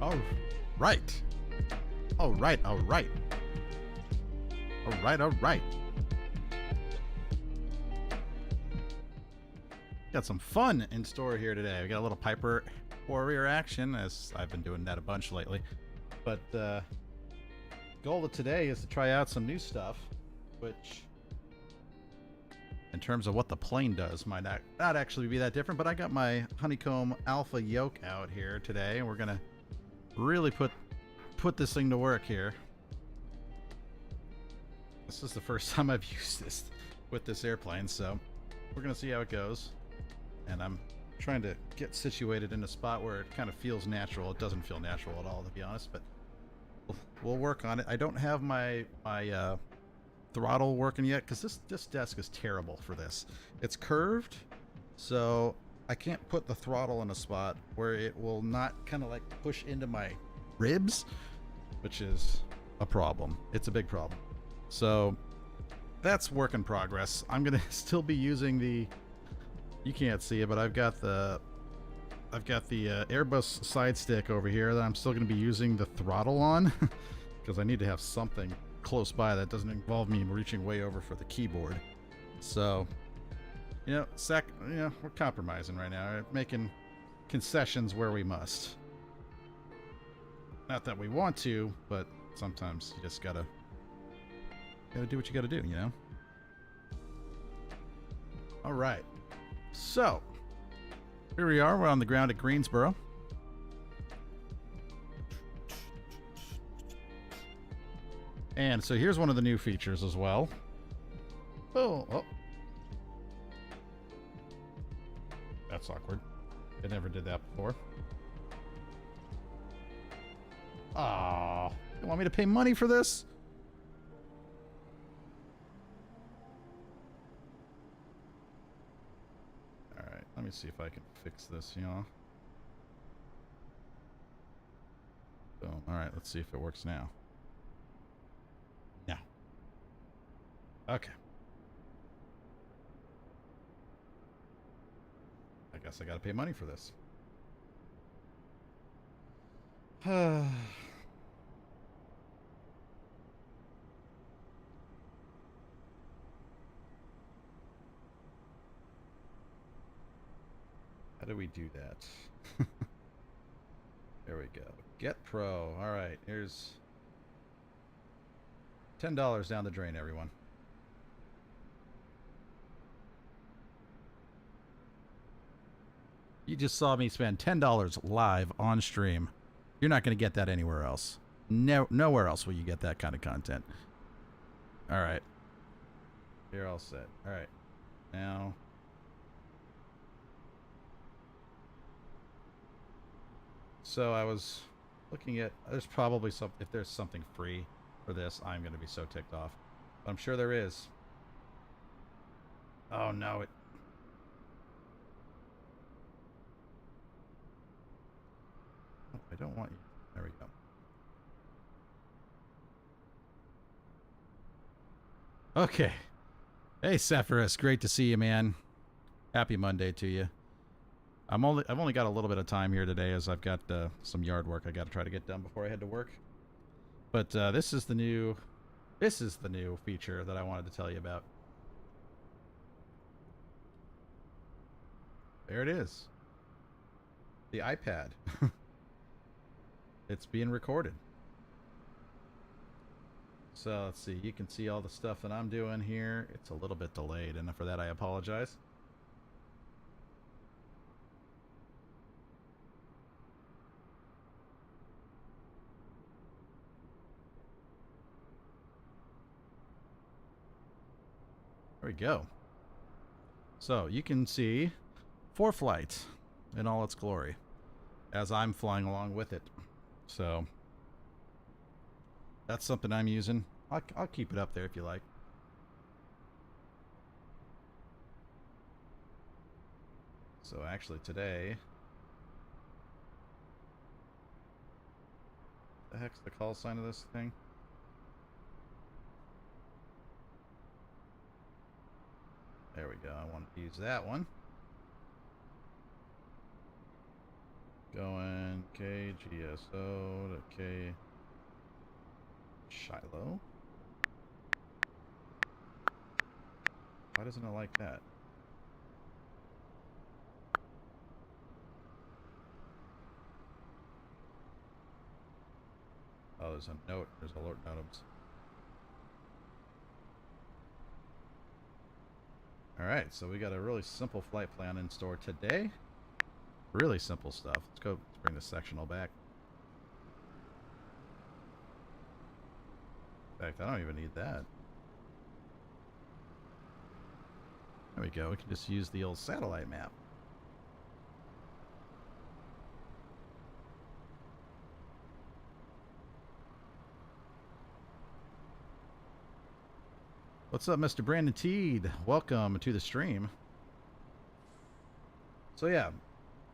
All right. All right. All right. All right. All right. Got some fun in store here today. We got a little Piper Warrior action, as I've been doing that a bunch lately. But goal of today is to try out some new stuff, which, in terms of what the plane does, might not actually be that different. But I got my Honeycomb Alpha yoke out here today, and we're gonna really put this thing to work here. This is the first time I've used this with this airplane, so we're gonna see how it goes. And I'm trying to get situated in a spot where it kind of feels natural. It doesn't feel natural at all, to be honest, but we'll work on it. I don't have my throttle working yet because this desk is terrible for this. It's curved, so I can't put the throttle in a spot where it will not kind of like push into my ribs, which is a problem. It's a big problem. So that's work in progress. I'm gonna still be using the, you can't see it, but I've got the Airbus side stick over here that I'm still going to be using the throttle on because I need to have something close by that doesn't involve me reaching way over for the keyboard. So, we're compromising right now. We're making concessions where we must. Not that we want to, but sometimes you just gotta do what you gotta do, you know? All right. So, here we are. We're on the ground at Greensboro. And so here's one of the new features as well. Oh. That's awkward. I never did that before. Ah, you want me to pay money for this? Let me see if I can fix this, Boom. Alright, let's see if it works now. No. Okay. I guess I gotta pay money for this. How do we do that? There we go. Get Pro. All right, here's $10 down the drain, everyone. You just saw me spend $10 live on stream. You're not going to get that anywhere else. Nowhere else will you get that kind of content. All right. You're all set. All right. Now... So I was looking at, there's probably some, if there's something free for this, I'm going to be so ticked off. But I'm sure there is. Oh no, I don't want you. There we go. Okay. Hey Sephiroth, great to see you, man. Happy Monday to you. I've only got a little bit of time here today, as I've got some yard work I got to try to get done before I head to work. But this is the new feature that I wanted to tell you about. There it is. The iPad. It's being recorded. So let's see. You can see all the stuff that I'm doing here. It's a little bit delayed, and for that I apologize. There we go. So you can see ForeFlight in all its glory as I'm flying along with it. So that's something I'm using. I'll keep it up there if you like. So actually today, the heck's the call sign of this thing? There we go. I want to use that one. Going KGSO to K Shiloh. Why doesn't it like that? Oh, there's a note. There's alert notes. Alright, so we got a really simple flight plan in store today. Really simple stuff. Let's bring the sectional back. In fact, I don't even need that. There we go. We can just use the old satellite map. What's up, Mr. Brandon Teed? Welcome to the stream. So yeah,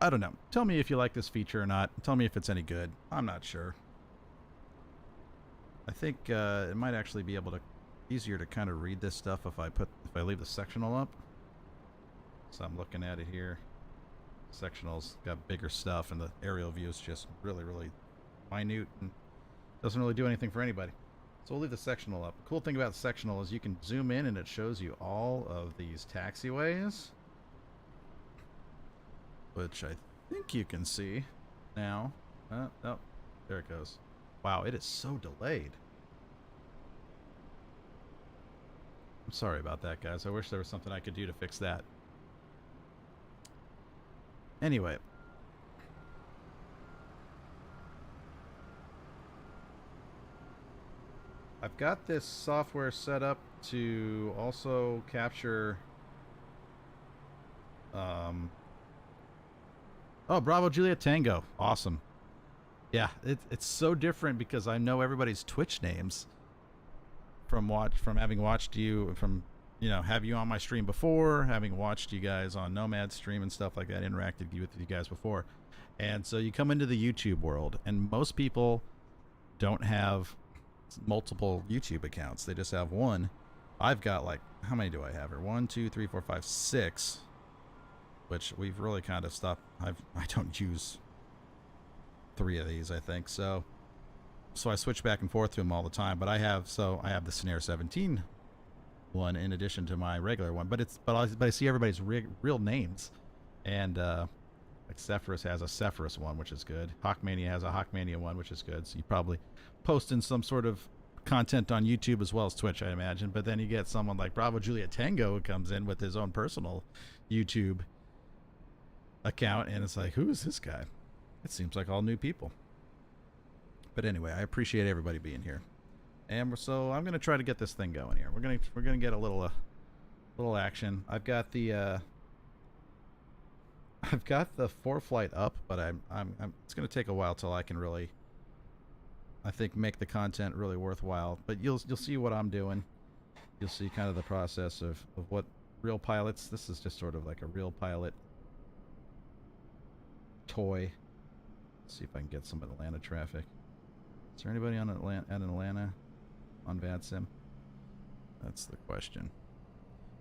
I don't know. Tell me if you like this feature or not. Tell me if it's any good. I'm not sure. I think it might actually be able to easier to kind of read this stuff if I leave the sectional up. So I'm looking at it here. Sectional's got bigger stuff, and the aerial view is just really, really minute and doesn't really do anything for anybody. So we'll leave the sectional up. The cool thing about sectional is you can zoom in and it shows you all of these taxiways, which I think you can see now. Oh, there it goes. Wow, it is so delayed. I'm sorry about that, guys. I wish there was something I could do to fix that. Anyway. I've got this software set up to also capture... Oh, Bravo Juliet Tango. Awesome. Yeah, it's so different because I know everybody's Twitch names from having watched you, from, you know, have you on my stream before, having watched you guys on Nomad's stream and stuff like that, interacted with you guys before. And so you come into the YouTube world, and most people don't have multiple YouTube accounts. They just have one. I've got, like, how many do I have here? 1, 2, 3, 4, 5, 6, which we've really kind of stopped. I don't use 3 of these, I think. So I switch back and forth to them all the time. But I have the Snare 17 one in addition to my regular one. But I see everybody's real names, and like Cephorus has a Cephorus one, which is good. Hawkmania has a Hawkmania one, which is good. So you probably posting some sort of content on YouTube as well as Twitch, I imagine. But then you get someone like Bravo Juliet Tango who comes in with his own personal YouTube account, and it's like, who is this guy? It seems like all new people. But anyway, I appreciate everybody being here, and so I'm gonna try to get this thing going here. We're gonna get a little action. I've got the 4-flight up, but it's gonna take a while till I can really, I think, make the content really worthwhile. But you'll see what I'm doing. You'll see kind of the process of what real pilots. This is just sort of like a real pilot toy. Let's see if I can get some Atlanta traffic. Is there anybody on Atlanta on VATSIM? That's the question.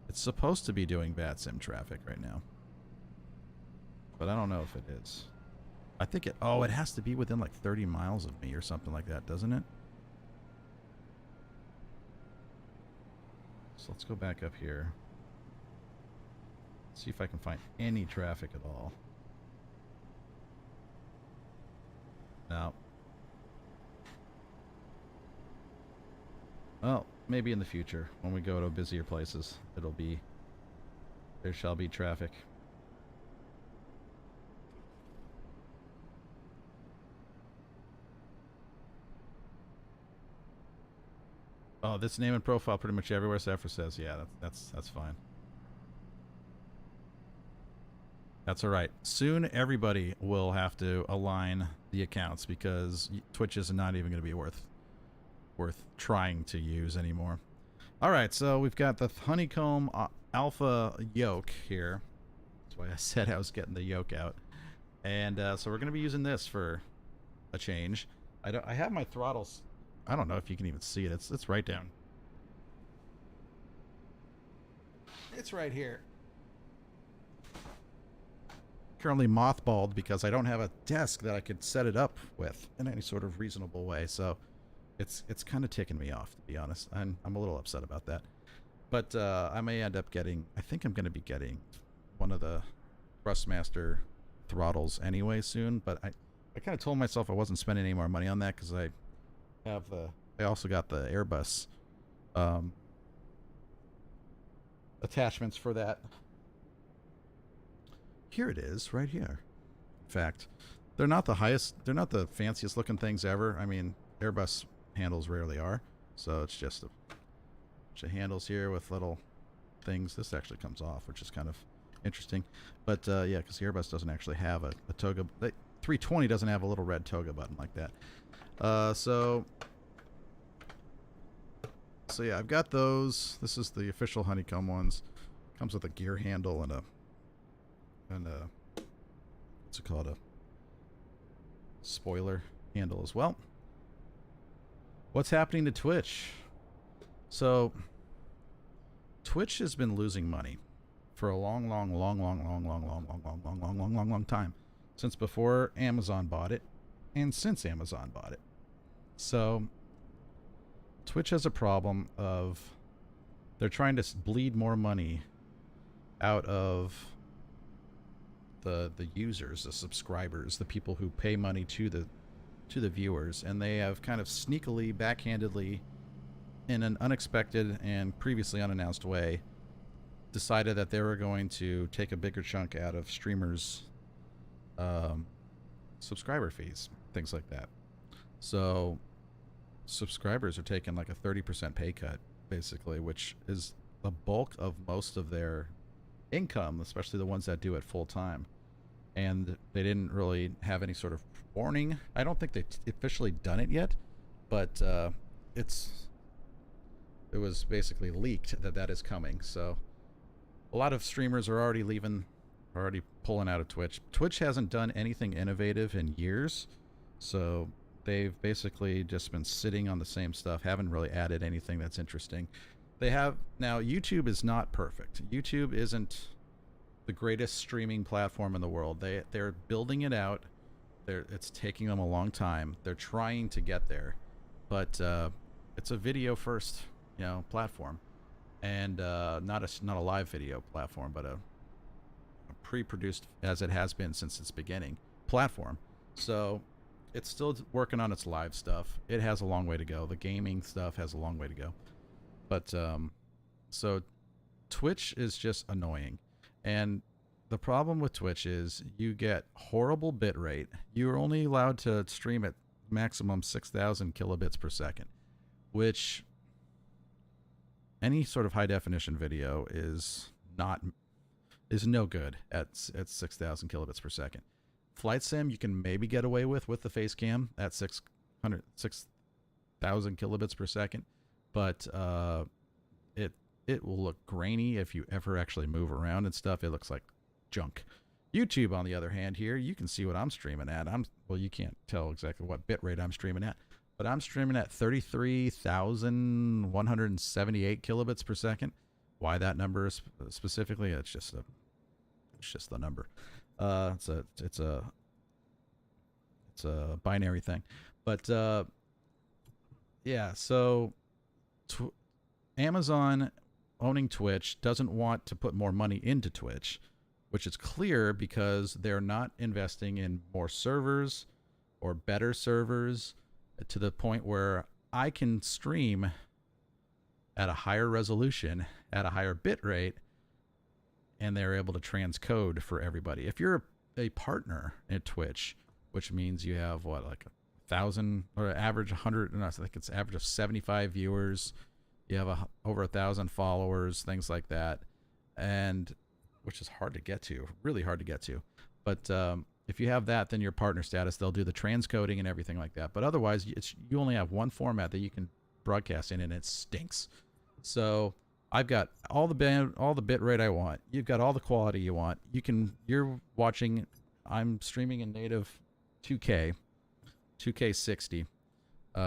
It's supposed to be doing VATSIM traffic right now, but I don't know if it is. I think it has to be within like 30 miles of me or something like that, doesn't it? So let's go back up here. See if I can find any traffic at all. No. Well, maybe in the future, when we go to busier places, there shall be traffic. Oh, this name and profile pretty much everywhere Zephyr says. Yeah, that's fine. That's all right. Soon everybody will have to align the accounts because Twitch is not even going to be worth trying to use anymore. All right, so we've got the honeycomb alpha yoke here. That's why I said I was getting the yoke out. And so we're going to be using this for a change. I have my throttles. I don't know if you can even see it. It's right down. It's right here. currently mothballed because I don't have a desk that I could set it up with in any sort of reasonable way. So it's kind of ticking me off, to be honest. I'm a little upset about that. But I may end up getting. I think I'm going to be getting one of the Thrustmaster throttles anyway soon. But I kind of told myself I wasn't spending any more money on that because I have the. I also got the Airbus attachments for that. Here it is, right here. In fact, they're not the highest. They're not the fanciest looking things ever. I mean, Airbus handles rarely are. So it's just a bunch of handles here with little things. This actually comes off, which is kind of interesting. But yeah, because the Airbus doesn't actually have a toga. 320 doesn't have a little red toga button like that. So yeah, I've got those. This is the official Honeycomb ones. Comes with a gear handle and a what's it called, a spoiler handle as well. What's happening to Twitch? So Twitch has been losing money for a long time, since before Amazon bought it and since Amazon bought it. So Twitch has a problem of they're trying to bleed more money out of the users, the subscribers, the people who pay money to the viewers, and they have kind of sneakily, backhandedly, in an unexpected and previously unannounced way, decided that they were going to take a bigger chunk out of streamers' subscriber fees, things like that. So subscribers are taking like a 30% pay cut, basically, which is the bulk of most of their income, especially the ones that do it full time. And they didn't really have any sort of warning. I don't think they've officially done it yet, but it was basically leaked that is coming. So a lot of streamers are already leaving, already pulling out of Twitch. Twitch hasn't done anything innovative in years, so they've basically just been sitting on the same stuff, haven't really added anything that's interesting. They have now. YouTube is not perfect. YouTube isn't the greatest streaming platform in the world. They're building it out. It's taking them a long time. They're trying to get there, but it's a video first, platform, and not a live video platform, but a pre-produced, as it has been since its beginning, platform. So it's still working on its live stuff. It has a long way to go. The gaming stuff has a long way to go. But so Twitch is just annoying. And the problem with Twitch is you get horrible bit rate. You're only allowed to stream at maximum 6,000 kilobits per second, which any sort of high definition video is no good at 6,000 kilobits per second. Flight sim you can maybe get away with the face cam at 6,000 kilobits per second, but it will look grainy if you ever actually move around and stuff. It looks like junk. YouTube, on the other hand, here you can see what I'm streaming at. Well, you can't tell exactly what bit rate I'm streaming at, but I'm streaming at 33,178 kilobits per second. Why that number is specifically? It's just the number. It's a binary thing, but yeah. So Amazon owning Twitch doesn't want to put more money into Twitch, which is clear because they're not investing in more servers or better servers to the point where I can stream at a higher resolution, at a higher bit rate, and they're able to transcode for everybody. If you're a partner at Twitch, which means you have like 1,000 or average 100, I think it's average of 75 viewers, you have over 1,000 followers, things like that, and which is hard to get to, really hard to get to. But if you have that, then your partner status, they'll do the transcoding and everything like that. But otherwise, you only have one format that you can broadcast in, and it stinks. So I've got all the bit rate I want. You've got all the quality you want. You're watching. I'm streaming in native 2K 60.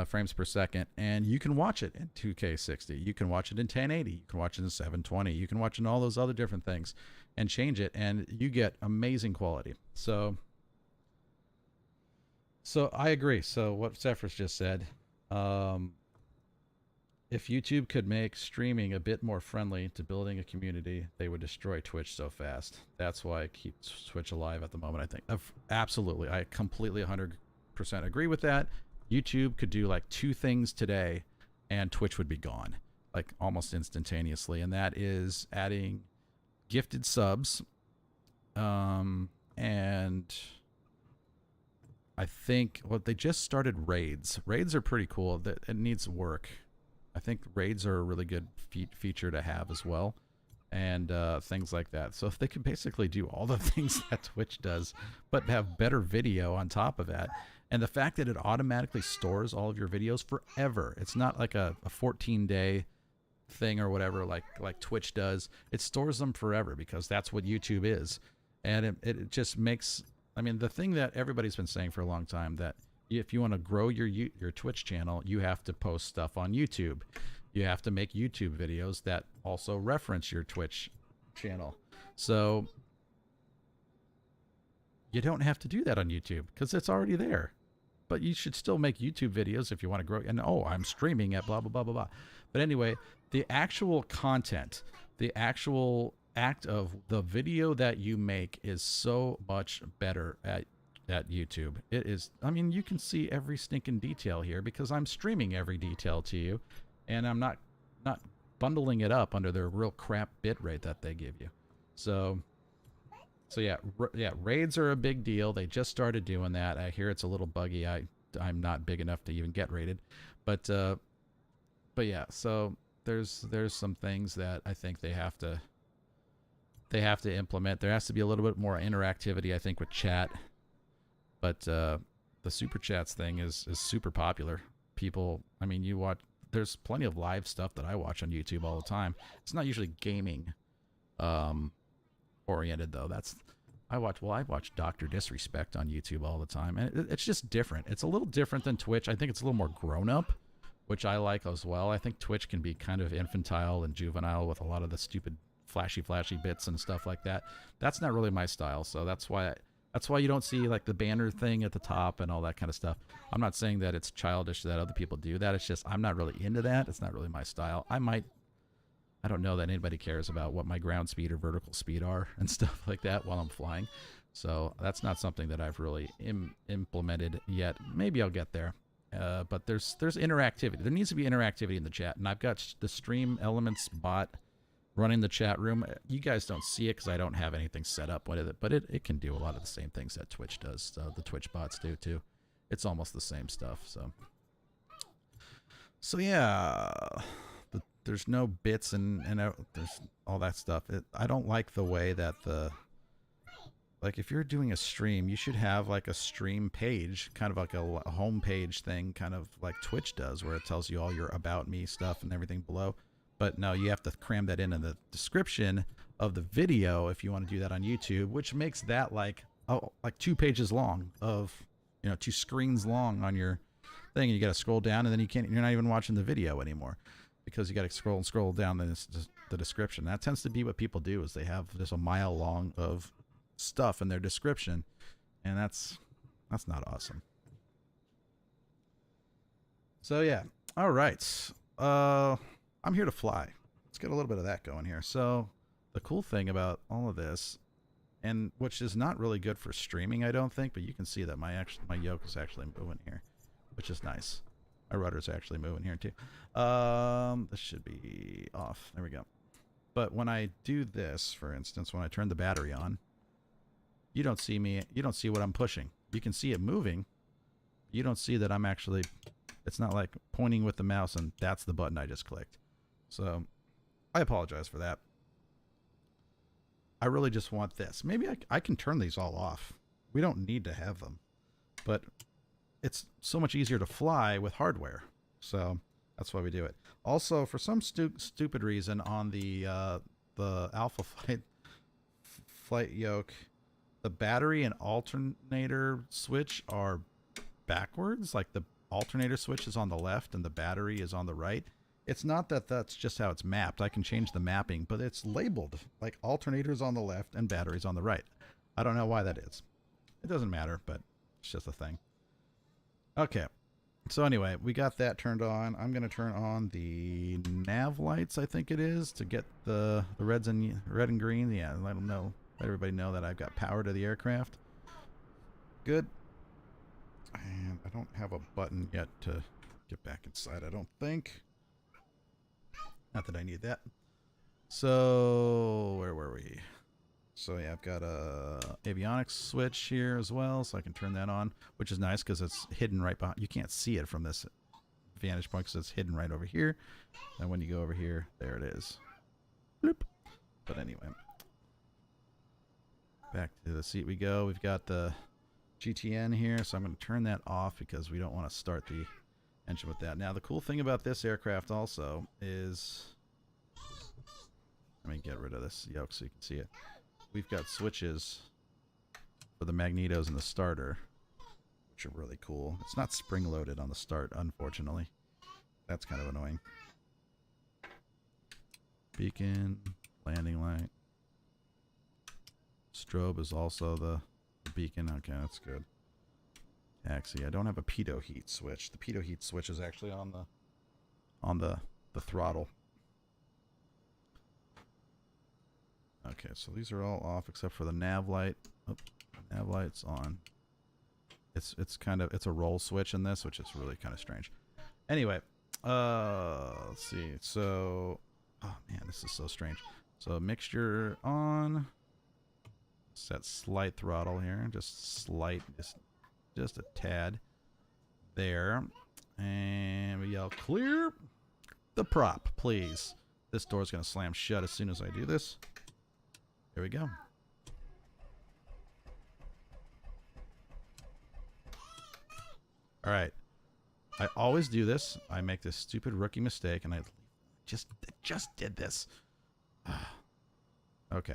frames per second, and you can watch it in 2K 60. You can watch it in 1080. You can watch it in 720. You can watch it in all those other different things and change it, and you get amazing quality. So I agree. So what Zephyr's just said, if YouTube could make streaming a bit more friendly to building a community, they would destroy Twitch so fast. That's why I keep Twitch alive at the moment, I think. Absolutely. I completely 100% agree with that. YouTube could do like 2 things today and Twitch would be gone, like almost instantaneously. And that is adding gifted subs. And I think, well, they just started raids. Raids are pretty cool. It needs work. I think raids are a really good feature to have as well, and things like that. So if they could basically do all the things that Twitch does, but have better video on top of that, and the fact that it automatically stores all of your videos forever. It's not like a 14-day thing or whatever like Twitch does. It stores them forever because that's what YouTube is. And it just makes, I mean, the thing that everybody's been saying for a long time, that if you want to grow your Twitch channel, you have to post stuff on YouTube. You have to make YouTube videos that also reference your Twitch channel. So you don't have to do that on YouTube because it's already there. But you should still make YouTube videos if you want to grow. And oh, I'm streaming at blah, blah, blah, blah, blah. But anyway, the actual content, the actual act of the video that you make is so much better at YouTube. It is, I mean, you can see every stinking detail here because I'm streaming every detail to you, and I'm not bundling it up under their real crap bit rate that they give you. So yeah, raids are a big deal. They just started doing that. I hear it's a little buggy. I'm not big enough to even get raided, but yeah. So there's some things that I think they have to implement. There has to be a little bit more interactivity, I think, with chat. But the super chats thing is super popular. People, I mean, there's plenty of live stuff that I watch on YouTube all the time. It's not usually gaming oriented though. I watch Dr. Disrespect on YouTube all the time, and it's just different. It's a little different than Twitch. I think it's a little more grown up, which I like as well. I think Twitch can be kind of infantile and juvenile with a lot of the stupid flashy bits and stuff like that. That's not really my style, so that's why you don't see like the banner thing at the top and all that kind of stuff. I'm not saying that it's childish that other people do that. It's just I'm not really into that. It's not really my style. I don't know that anybody cares about what my ground speed or vertical speed are and stuff like that while I'm flying. So that's not something that I've really implemented yet. Maybe I'll get there. But there's interactivity. There needs to be interactivity in the chat. And I've got the Stream Elements bot running the chat room. You guys don't see it because I don't have anything set up with it, but it can do a lot of the same things that Twitch does. So the Twitch bots do too. It's almost the same stuff. So yeah, there's no bits and there's all that stuff. I don't like the way that like if you're doing a stream, you should have like a stream page, kind of like a home page thing, kind of like Twitch does, where it tells you all your about me stuff and everything below. But no, you have to cram that in the description of the video if you want to do that on YouTube, which makes that like 2 pages long of, 2 screens long on your thing. And you got to scroll down, and then you're not even watching the video anymore because you got to scroll down the description. That tends to be what people do, is they have just a mile long of stuff in their description, and that's not awesome. So yeah, all right. I'm here to fly. Let's get a little bit of that going here. So the cool thing about all of this, and which is not really good for streaming, I don't think, but you can see that my yoke is actually moving here, which is nice. My rudder's actually moving here too. This should be off. There we go. But when I do this, for instance, when I turn the battery on, you don't see what I'm pushing. You can see it moving. You don't see that I'm actually, it's not like pointing with the mouse and that's the button I just clicked. So I apologize for that. I really just want this. Maybe I can turn these all off. We don't need to have them, but it's so much easier to fly with hardware. So that's why we do it. Also, for some stupid reason on the Alpha Flight yoke, the battery and alternator switch are backwards. Like alternator switch is on the left and the battery is on the right. It's not that that's just how it's mapped. I can change the mapping, but it's labeled like alternators on the left and batteries on the right. I don't know why that is. It doesn't matter, but it's just a thing. Okay. So anyway, we got that turned on. I'm going to turn on the nav lights, I think it is, to get the red and green. Yeah, let them know. Let everybody know that I've got power to the aircraft. Good. And I don't have a button yet to get back inside, I don't think. Not that I need that. So, where were we? So yeah, I've got a avionics switch here as well, so I can turn that on, which is nice because it's hidden right behind. You can't see it from this vantage point because it's hidden right over here. And when you go over here, there it is. Bloop. But anyway, back to the seat we go. We've got the GTN here, so I'm going to turn that off because we don't want to start the engine with that. Now, the cool thing about this aircraft also is, let me get rid of this yoke so you can see it. We've got switches for the magnetos and the starter, which are really cool. It's not spring-loaded on the start, unfortunately. That's kind of annoying. Beacon, landing light. Strobe is also the beacon. Okay, that's good. Taxi. I don't have a pitot heat switch. The pitot heat switch is actually on the throttle. Okay, so these are all off except for the nav light. Oh, nav light's on. It's a roll switch in this, which is really kind of strange. Anyway, let's see. So, oh man, this is so strange. So mixture on. Set slight throttle here, just slight, just a tad there, and we yell clear the prop, please. This door's gonna slam shut as soon as I do this. Here we go. All right, I always do this. I make this stupid rookie mistake, and I just did this. Okay,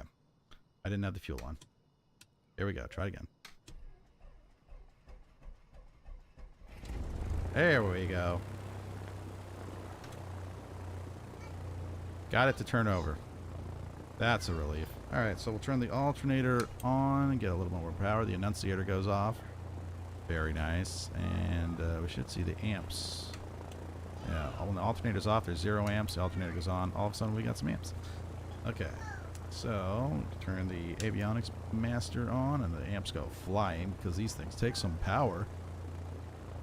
I didn't have the fuel on. Here we go. Try it again. There we go. Got it to turn over. That's a relief. Alright, so we'll turn the alternator on and get a little more power. The annunciator goes off. Very nice. And we should see the amps. Yeah, when the alternator's off, there's 0 amps. The alternator goes on. All of a sudden, we got some amps. Okay. So, turn the avionics master on, and the amps go flying because these things take some power.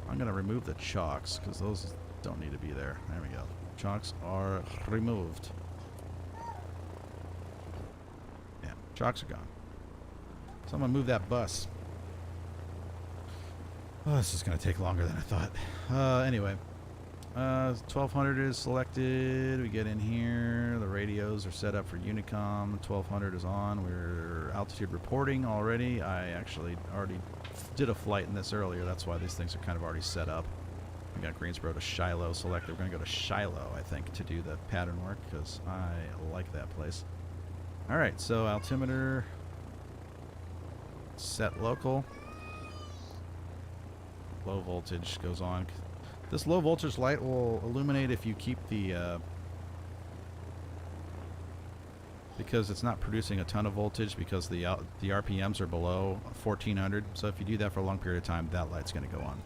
I'm going to remove the chocks because those don't need to be there. There we go. Chocks are removed. Yeah, chocks are gone. So I'm going to move that bus. Oh, this is going to take longer than I thought. Anyway. 1200 is selected. We get in here. The radios are set up for Unicom. 1200 is on. We're altitude reporting already. I actually already did a flight in this earlier. That's why these things are kind of already set up. We got Greensboro to Shiloh selected. We're going to go to Shiloh, I think, to do the pattern work because I like that place. Alright, so altimeter set local. Low voltage goes on. This low voltage light will illuminate if you keep the, because it's not producing a ton of voltage because the RPMs are below 1400. So if you do that for a long period of time, that light's going to go on.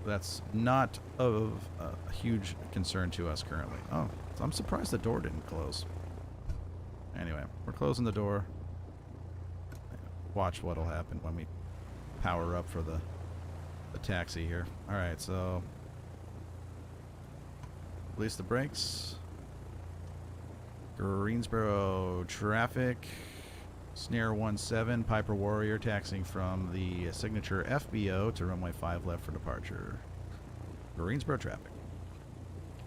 That's not of a huge concern to us currently. Oh, I'm surprised the door didn't close. Anyway, we're closing the door. Watch what'll happen when we power up for the taxi here. All right, so release the brakes. Greensboro traffic. Snare 17, Piper Warrior taxiing from the signature FBO to runway 5 left for departure. Greensboro traffic.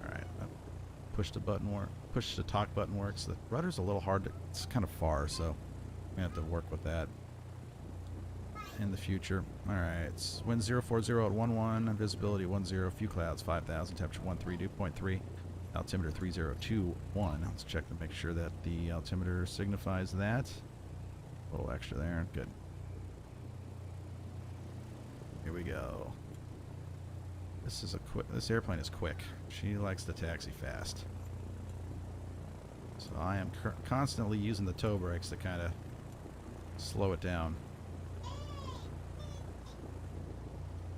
All right, push the button work. Push the talk button works. The rudder's a little hard to, it's kind of far, so we have to work with that in the future. All right, wind 040 at 11, visibility 10, few clouds 5,000, temperature 132.3, altimeter 3021. Let's check to make sure that the altimeter signifies that. A little extra there, good. Here we go. This airplane is quick. She likes to taxi fast. So I am constantly using the toe brakes to kind of slow it down.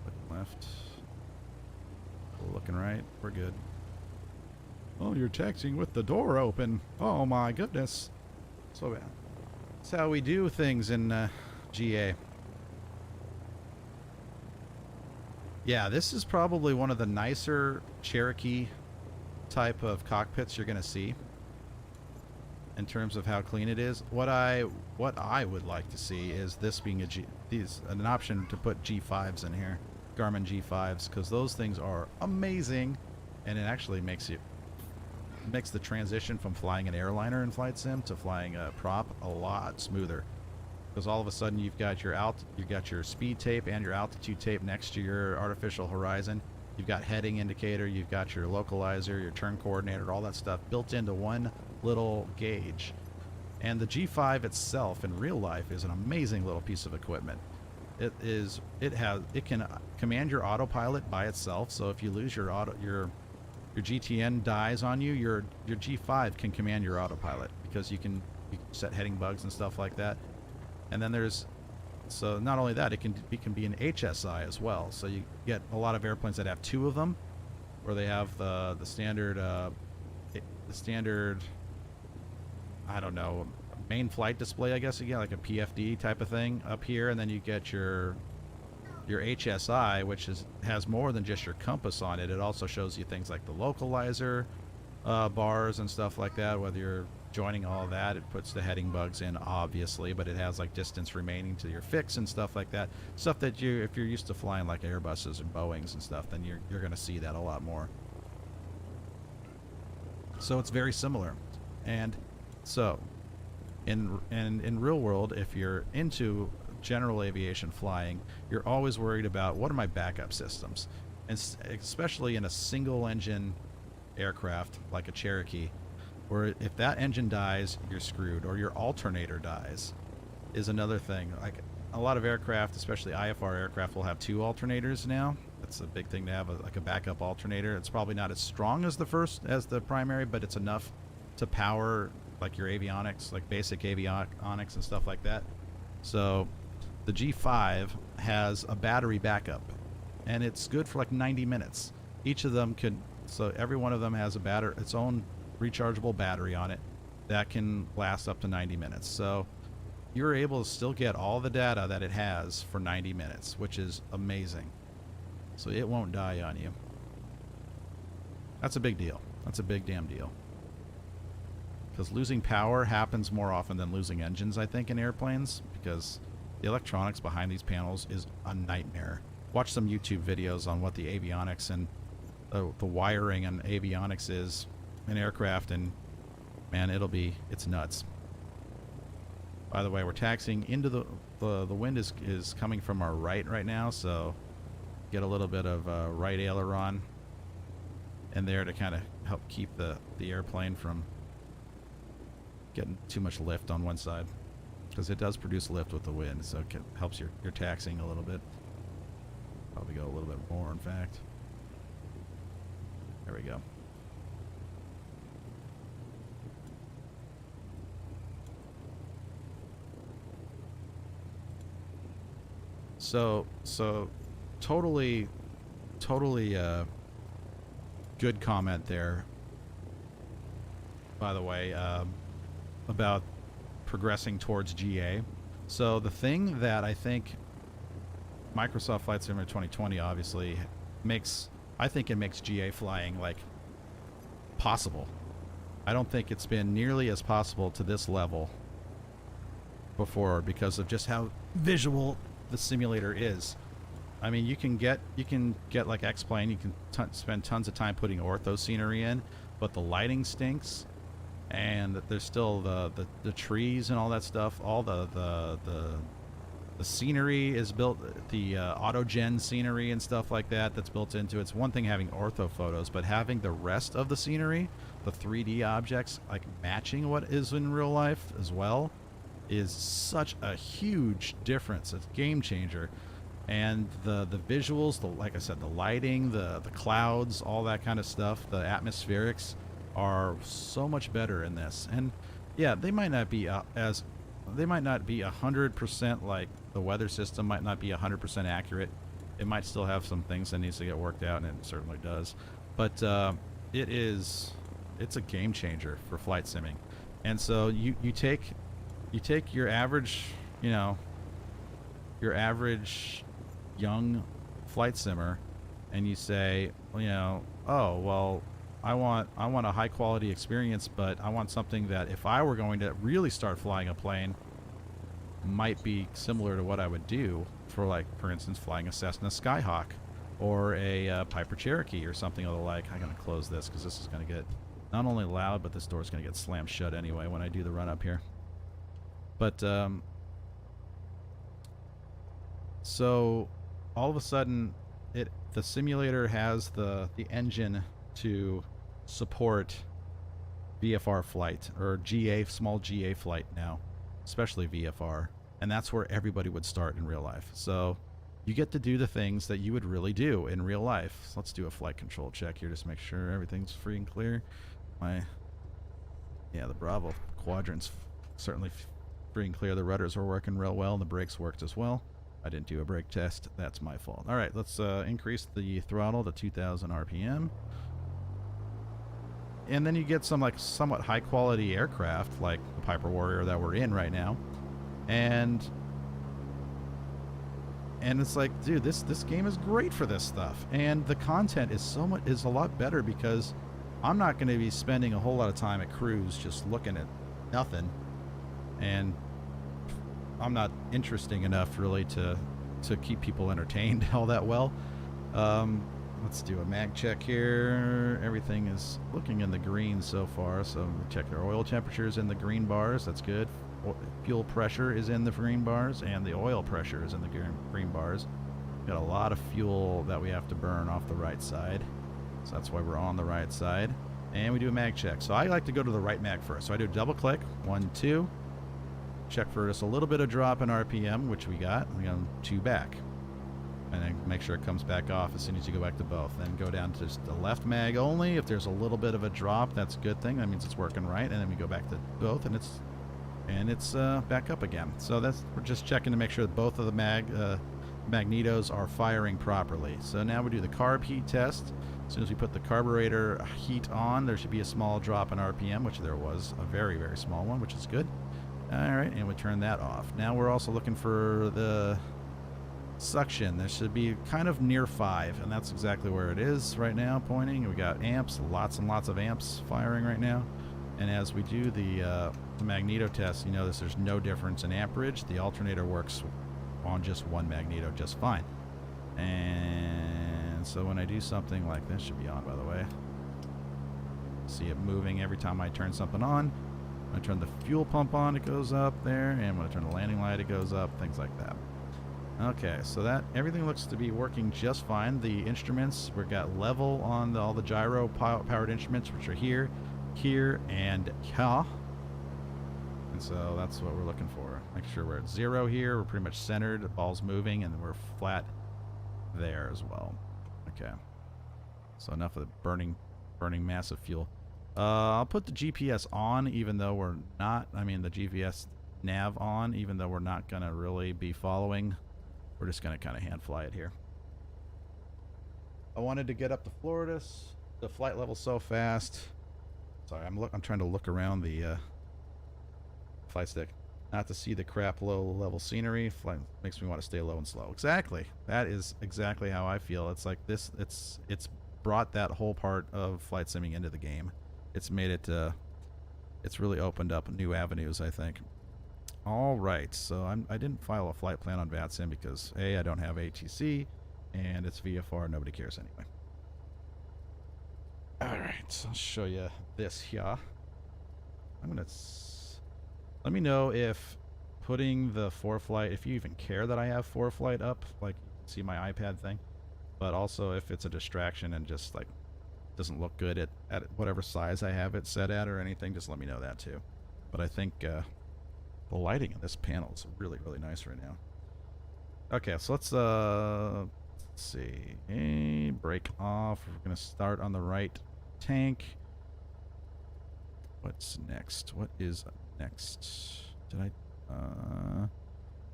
Looking left. Looking right. We're good. Oh, you're taxiing with the door open. Oh my goodness. So that's how we do things in GA. Yeah, this is probably one of the nicer Cherokee type of cockpits you're going to see in terms of how clean it is. What I would like to see is this being an option to put G5s in here, Garmin G5s, because those things are amazing, and it actually makes the transition from flying an airliner in flight sim to flying a prop a lot smoother. Because all of a sudden you've got your speed tape and your altitude tape next to your artificial horizon. You've got heading indicator, you've got your localizer, your turn coordinator, all that stuff built into one little gauge. And the G5 itself in real life is an amazing little piece of equipment. It can command your autopilot by itself. So if you lose your GTN dies on you, your G5 can command your autopilot, because you can set heading bugs and stuff like that. And then so not only that, it can be an HSI as well. So you get a lot of airplanes that have two of them, where they have the standard I don't know, main flight display, I guess, again, like a PFD type of thing up here, and then you get your HSI, which has more than just your compass on it. It also shows you things like the localizer bars and stuff like that. Whether you're joining all of that, it puts the heading bugs in, obviously, but it has like distance remaining to your fix and stuff like that. Stuff that if you're used to flying like Airbuses and Boeings and stuff, then you're going to see that a lot more. So it's very similar. And so in real world, if you're into general aviation flying, you're always worried about, what are my backup systems? And especially in a single engine aircraft like a Cherokee, where if that engine dies, you're screwed, or your alternator dies, is another thing. Like a lot of aircraft, especially IFR aircraft, will have two alternators now. That's a big thing to have, like a backup alternator. It's probably not as strong as the primary, but it's enough to power like your avionics, like basic avionics and stuff like that. So the G5 has a battery backup, and it's good for like 90 minutes. Each of them so every one of them has its own rechargeable battery on it that can last up to 90 minutes. So you're able to still get all the data that it has for 90 minutes, which is amazing. So it won't die on you. That's a big deal. That's a big damn deal. Because losing power happens more often than losing engines, I think, in airplanes, because the electronics behind these panels is a nightmare. Watch some YouTube videos on what the avionics and the wiring and avionics is in aircraft, and man, it's nuts. By the way, we're taxiing into the wind is coming from our right now, so get a little bit of right aileron in there to kind of help keep the airplane from getting too much lift on one side, because it does produce lift with the wind, so it helps your taxiing a little bit. Probably go a little bit more, in fact. There we go. So totally good comment there, by the way, about progressing towards GA. So the thing that I think Microsoft Flight Simulator 2020 obviously makes GA flying like possible. I don't think it's been nearly as possible to this level before, because of just how visual the simulator is. I mean, you can get like X-Plane, you can spend tons of time putting ortho scenery in, but the lighting stinks, and there's still the trees and all that stuff. All the scenery is built, the autogen scenery and stuff like that's built into it. It's one thing having ortho photos, but having the rest of the scenery, the 3D objects, like matching what is in real life as well, is such a huge difference. It's a game changer. And the visuals, like I said, the lighting, the clouds, all that kind of stuff, the atmospherics are so much better in this. And yeah, they might not be 100%, like the weather system might not be 100% accurate. It might still have some things that needs to get worked out, and it certainly does. But it's a game changer for flight simming. And so you take your average, your average young flight simmer, and you say, oh well, I want a high quality experience, but I want something that if I were going to really start flying a plane, might be similar to what I would do for, like, for instance, flying a Cessna Skyhawk or a Piper Cherokee or something of the like. I'm gonna close this because this is gonna get not only loud, but this door is gonna get slammed shut anyway when I do the run up here. But so all of a sudden, the simulator has the engine to support VFR flight, or small GA flight now, especially VFR, and that's where everybody would start in real life. So you get to do the things that you would really do in real life. So let's do a flight control check here, just make sure everything's free and clear. The Bravo quadrant's certainly free and clear. The rudders were working real well, and the brakes worked as well. I didn't do a brake test. That's my fault. All right, let's increase the throttle to 2,000 RPM. And then you get some, like, somewhat high quality aircraft like the Piper Warrior that we're in right now. And it's like, dude, this game is great for this stuff. And the content is a lot better because I'm not going to be spending a whole lot of time at cruise just looking at nothing. And I'm not interesting enough really to keep people entertained all that well. Let's do a mag check here. Everything is looking in the green so far, so check our oil temperatures in the green bars. That's good. Fuel pressure is in the green bars, and the oil pressure is in the green bars. Got a lot of fuel that we have to burn off the right side, so that's why we're on the right side. And we do a mag check. So I like to go to the right mag first. So I do a double click, 1, 2. Check for just a little bit of drop in RPM, which we got. We got 2 back. And then make sure it comes back off as soon as you go back to both. Then go down to just the left mag only. If there's a little bit of a drop, that's a good thing. That means it's working right. And then we go back to both, and it's back up again. So we're just checking to make sure that both of the magnetos are firing properly. So now we do the carb heat test. As soon as we put the carburetor heat on, there should be a small drop in RPM, which there was a very, very small one, which is good. All right, and we turn that off. Now we're also looking for the suction. There should be kind of near 5, and that's exactly where it is right now, pointing. We got amps, lots and lots of amps firing right now. And as we do the magneto test, you notice there's no difference in amperage. The alternator works on just one magneto just fine. And so when I do something like this, should be on, by the way. See it moving every time I turn something on. When I turn the fuel pump on, it goes up there, and when I turn the landing light, it goes up, things like that. Okay, so that everything looks to be working just fine. The instruments, we've got level on all the gyro powered instruments, which are here, and here. And so that's what we're looking for. Make sure we're at 0 here. We're pretty much centered. The ball's moving, and then we're flat there as well. Okay. So enough of the burning massive fuel. I'll put the GPS on, even though we're not. I mean, the GPS nav on, even though we're not going to really be following. We're just going to kind of hand fly it here. I wanted to get up to Florida. The flight level's so fast. Sorry, I'm trying to look around the flight stick, not to see the crap low level scenery. Flight makes me want to stay low and slow. Exactly. That is exactly how I feel. It's like this. It's brought that whole part of flight simming into the game. It's made it. It's really opened up new avenues, I think. All right, so I didn't file a flight plan on VATSIM because A, I don't have ATC, and it's VFR. Nobody cares anyway. All right, so I'll show you this here. Let me know if putting the ForeFlight, if you even care that I have ForeFlight up, like you can see my iPad thing, but also if it's a distraction and just like doesn't look good at whatever size I have it set at or anything, just let me know that too. But I think the lighting in this panel is really, really nice right now. Okay, so let's see. Hey, break off. We're gonna start on the right tank. What's next? What is next?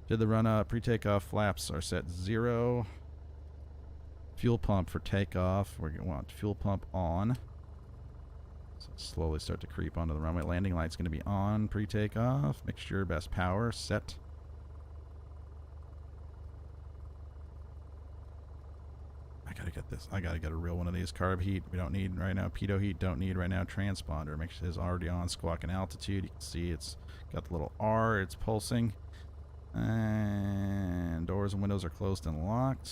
Did the run up? Pre-takeoff flaps are set 0. Fuel pump for takeoff. We're gonna want fuel pump on. So slowly start to creep onto the runway. Landing light's gonna be on. Pre-takeoff. Mixture best power set. I gotta get this. I gotta get a real one of these. Carb heat we don't need right now. Pitot heat don't need right now. Transponder make sure it's already on. Squawk and altitude. You can see it's got the little R. It's pulsing. And doors and windows are closed and locked.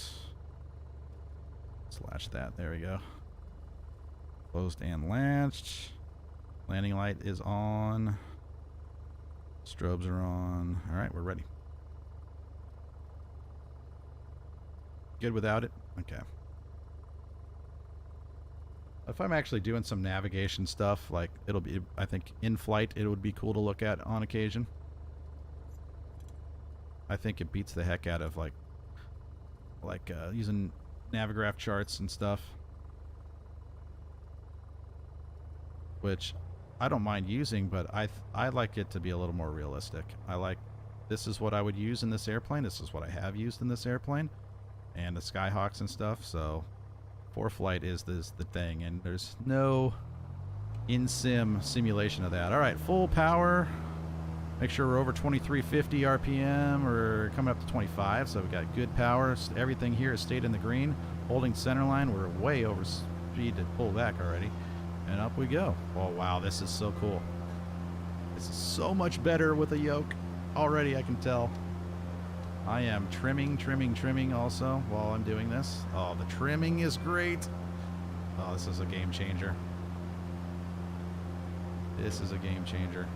Slash that. There we go. Closed and latched. Landing light is on. Strobes are on. All right, we're ready. Good without it? Okay. If I'm actually doing some navigation stuff, like it'll be, I think in flight it would be cool to look at on occasion. I think it beats the heck out of like using Navigraph charts and stuff, which I don't mind using, but I like it to be a little more realistic. I like, this is what I would use in this airplane. This is what I have used in this airplane, and the Skyhawks and stuff. So, for flight is the thing, and there's no in-sim simulation of that. All right, full power. Make sure we're over 2350 RPM. We're coming up to 25, so we've got good power. Everything here is stayed in the green. Holding center line. We're way over speed to pull back already. And up we go. Oh, wow, this is so cool. This is so much better with a yoke. Already I can tell. I am trimming also while I'm doing this. Oh, the trimming is great. Oh, this is a game changer. This is a game changer.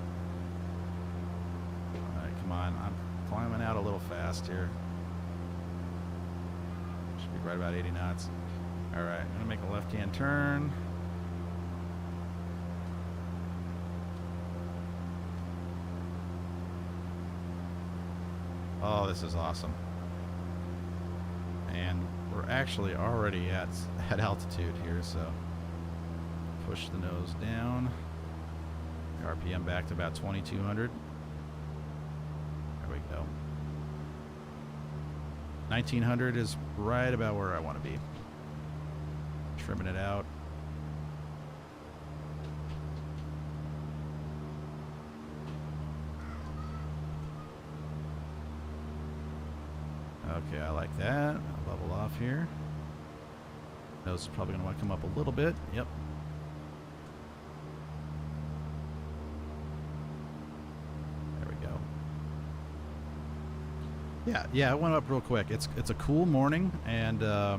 Come on, I'm climbing out a little fast here. Should be right about 80 knots. All right, I'm gonna make a left-hand turn. Oh, this is awesome. And we're actually already at altitude here, so push the nose down. The RPM back to about 2200. There we go. 1900 is right about where I want to be. Trimming it out. Okay, I like that. I'll level off here. Nose is probably going to want to come up a little bit. Yep. Yeah, it went up real quick. It's a cool morning, and there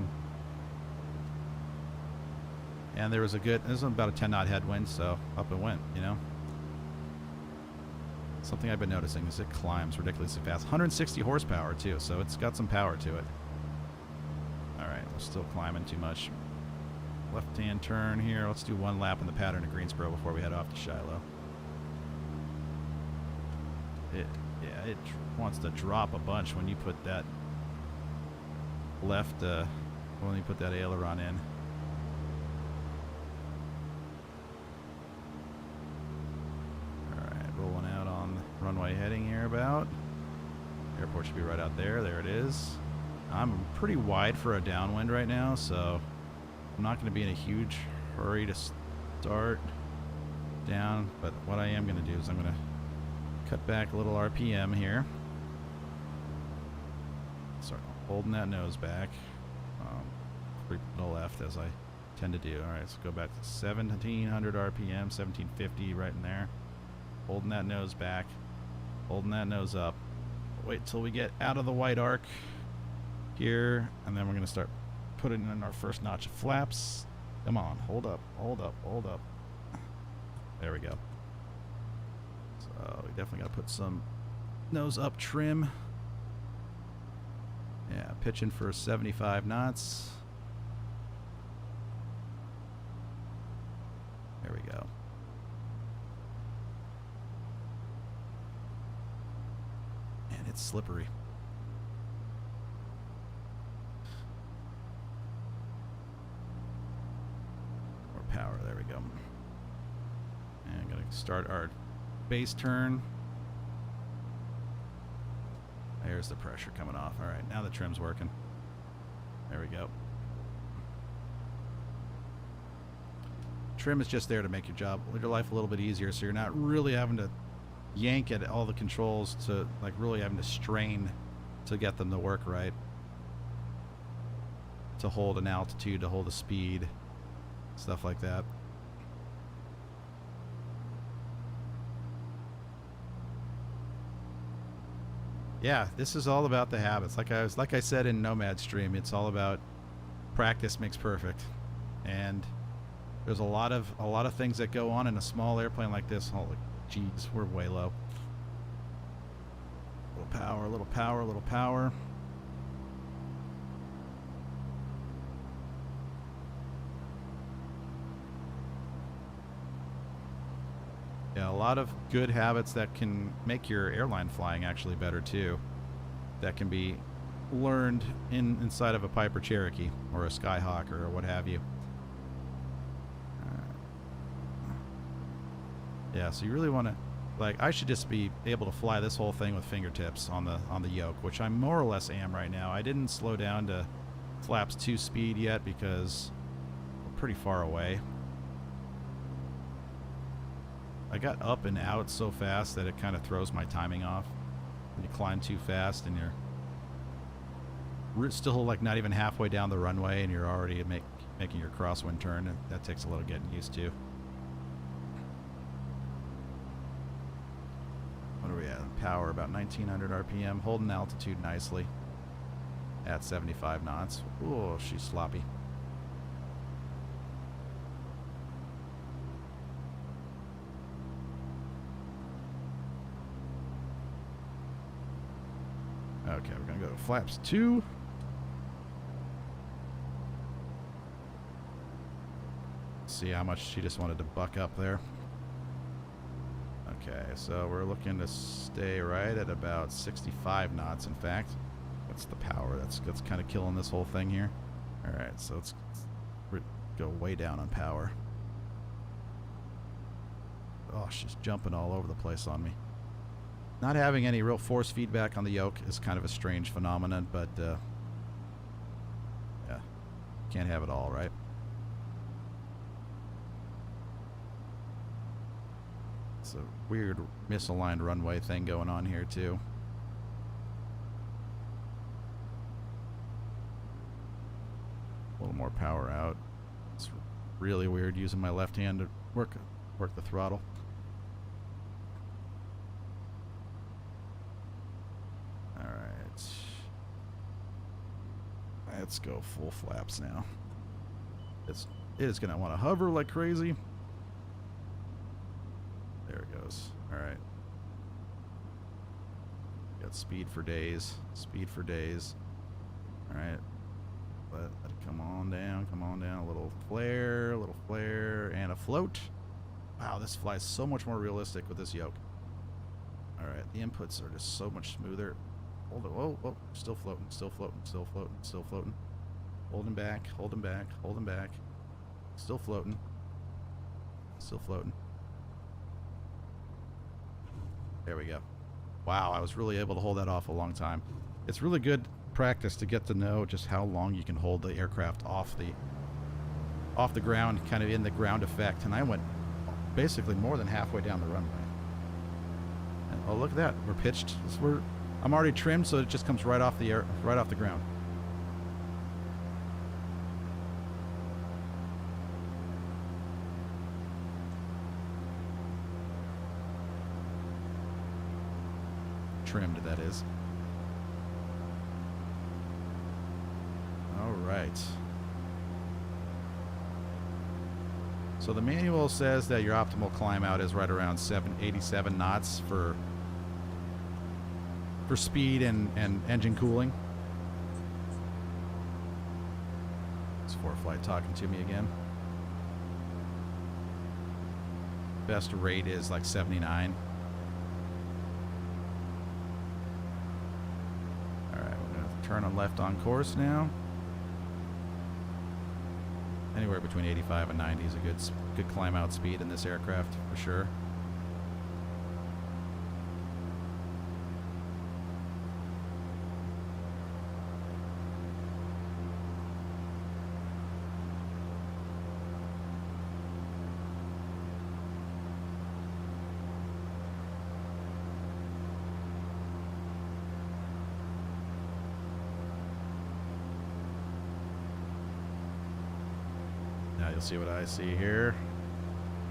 was about a 10 knot headwind, so up it went, you know. Something I've been noticing is it climbs ridiculously fast. 160 horsepower too, so it's got some power to it. All right, we're still climbing too much. Left-hand turn here. Let's do one lap in the pattern of Greensboro before we head off to Shiloh. It wants to drop a bunch when you put that when you put that aileron in. Alright, rolling out on runway heading here about. Airport should be right out there. There it is. I'm pretty wide for a downwind right now, so I'm not going to be in a huge hurry to start down, but what I am going to do is I'm going to cut back a little RPM here. Start holding that nose back. Creep to the left as I tend to do. Alright, so go back to 1700 RPM, 1750 right in there. Holding that nose back. Holding that nose up. Wait till we get out of the white arc here, and then we're going to start putting in our first notch of flaps. Come on, hold up, hold up, hold up. There we go. So we definitely got to put some nose up trim. Yeah, pitching for 75 knots. There we go. And it's slippery. start our base turn. There's the pressure coming off. All right, now the trim's working. There we go. Trim is just there to make your life a little bit easier, so you're not really having to yank at all the controls to, like, really having to strain to get them to work right. To hold an altitude, to hold a speed, stuff like that. Yeah, this is all about the habits. Like I said in Nomad Stream, it's all about practice makes perfect. And there's a lot of things that go on in a small airplane like this. Holy jeez, we're way low. Little power, little power, little power. Yeah, a lot of good habits that can make your airline flying actually better too. That can be learned inside of a Piper Cherokee or a Skyhawk or what have you. Yeah, so you really want to, like, I should just be able to fly this whole thing with fingertips on the yoke, which I more or less am right now. I didn't slow down to flaps 2 speed yet because we're pretty far away. I got up and out so fast that it kind of throws my timing off. When you climb too fast and you're still like not even halfway down the runway and you're already making your crosswind turn, and that takes a little getting used to. What are we at? Power about 1900 RPM, holding altitude nicely at 75 knots. Oh, she's sloppy. Okay, we're gonna go to flaps 2. See how much she just wanted to buck up there. Okay, so we're looking to stay right at about 65 knots. In fact, that's the power that's kind of killing this whole thing here. All right, so let's go way down on power. Oh, she's jumping all over the place on me. Not having any real force feedback on the yoke is kind of a strange phenomenon, but yeah, can't have it all, right? It's a weird misaligned runway thing going on here too. A little more power out. It's really weird using my left hand to work the throttle. Let's go full flaps now. It is going to want to hover like crazy. There it goes. All right. Got speed for days. Speed for days. All right. Let it come on down. Come on down. A little flare, and a float. Wow, this flies so much more realistic with this yoke. All right. The inputs are just so much smoother. Hold it. Whoa, whoa. Still floating, still floating, still floating, still floating. Holding back, holding back, holding back. Still floating. Still floating. There we go. Wow, I was really able to hold that off a long time. It's really good practice to get to know just how long you can hold the aircraft off the ground, kind of in the ground effect. And I went basically more than halfway down the runway. And oh, look at that. We're pitched. I'm already trimmed, so it just comes right off the ground. Trimmed, that is. All right. So the manual says that your optimal climb out is right around 87 knots for speed and engine cooling. It's ForeFlight talking to me again. Best rate is like 79. Alright, we're going to turn on left on course now. Anywhere between 85 and 90 is a good climb out speed in this aircraft for sure. You'll see what I see here.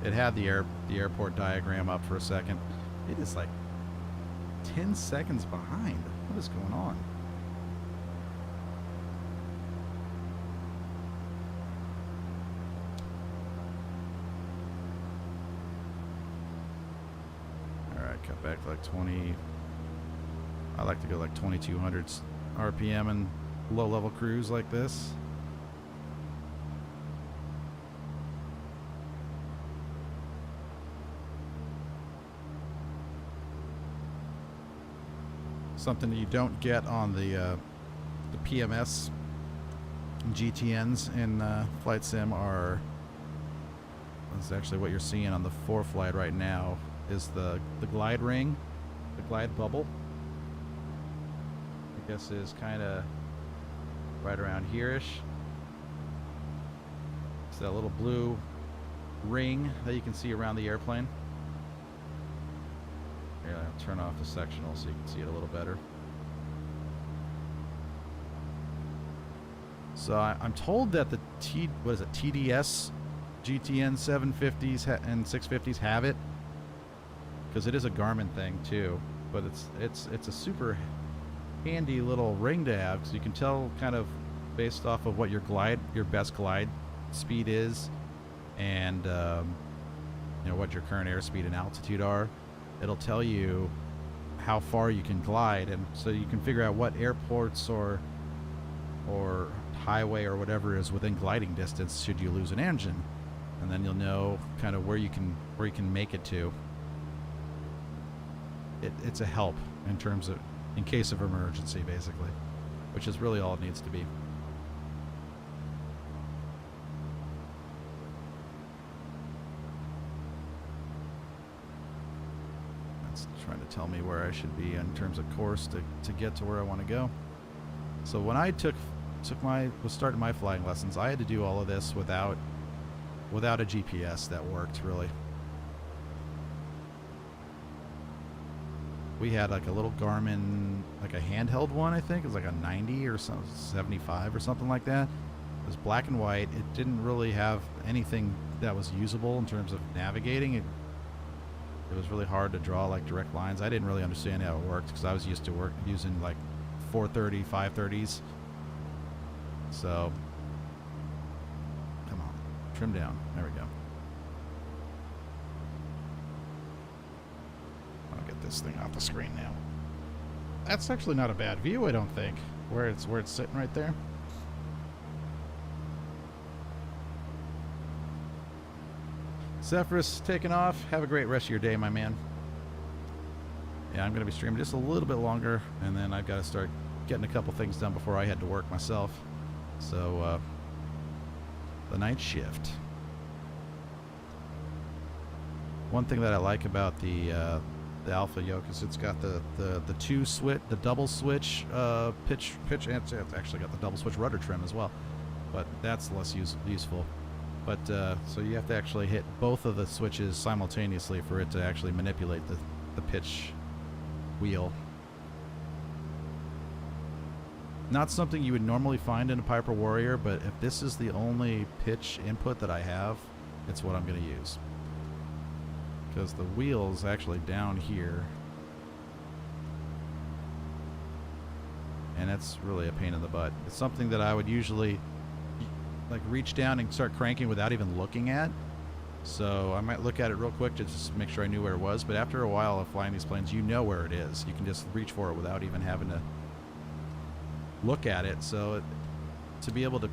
It had the airport diagram up for a second. It is like 10 seconds behind. What is going on? Alright, cut back to like 20. I like to go like 2200 RPM and low level cruise like this. Something that you don't get on the PMS GTNs in Flight Sim are, that's actually what you're seeing on the ForeFlight right now, is the glide ring, the glide bubble. I guess is kind of right around here-ish. It's that little blue ring that you can see around the airplane. Here, I'll turn off the sectional so you can see it a little better. So I'm told that the TDS GTN 750s and 650s have it, because it is a Garmin thing too. But it's a super handy little ring to have, because you can tell kind of based off of what your best glide speed is, and you know what your current airspeed and altitude are. It'll tell you how far you can glide, and so you can figure out what airports or highway or whatever is within gliding distance should you lose an engine, and then you'll know kind of where you can make it to. It's a help in terms of in case of emergency, basically, which is really all it needs to be. Trying to tell me where I should be in terms of course to get to where I want to go. So when I was starting my flying lessons, I had to do all of this without a GPS that worked really. We had like a little Garmin, like a handheld one, I think it was like a 90 or something, 75 or something like that. It was black and white. It didn't really have anything that was usable in terms of navigating. It was really hard to draw like direct lines. I didn't really understand how it worked because I was used to using like 430, 530s. So, come on, trim down. There we go. I'll get this thing off the screen now. That's actually not a bad view, I don't think. Where it's sitting right there. Zephyrus taking off. Have a great rest of your day, my man. Yeah, I'm going to be streaming just a little bit longer, and then I've got to start getting a couple things done before I head to work myself. So, the night shift. One thing that I like about the Alpha Yoke is it's got the double switch pitch, and it's actually got the double switch rudder trim as well, but that's less useful. But so you have to actually hit both of the switches simultaneously for it to actually manipulate the pitch wheel. Not something you would normally find in a Piper Warrior, but if this is the only pitch input that I have, it's what I'm going to use. Because the wheel's actually down here. And that's really a pain in the butt. It's something that I would usually like reach down and start cranking without even looking at. So I might look at it real quick to just make sure I knew where it was. But after a while of flying these planes, you know where it is. You can just reach for it without even having to look at it. So to be able to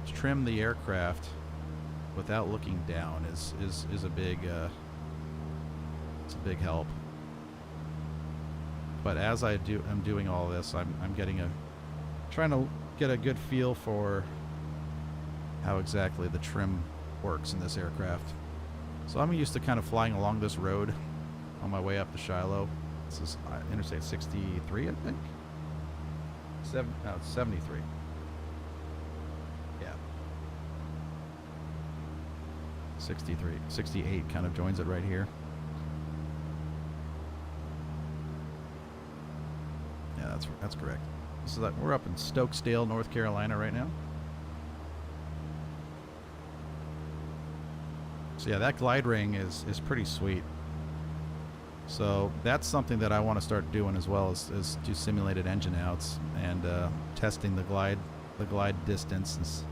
trim the aircraft without looking down is a big it's a big help. But as I'm doing all this, I'm trying to get a good feel for how exactly the trim works in this aircraft. So I'm used to kind of flying along this road on my way up to Shiloh. This is Interstate 63, I think. 73. Yeah. 63, 68 kind of joins it right here. Yeah, that's correct. So we're up in Stokesdale, North Carolina right now. So yeah, that glide ring is pretty sweet. So that's something that I want to start doing as well, is do simulated engine outs and testing the glide distance. It's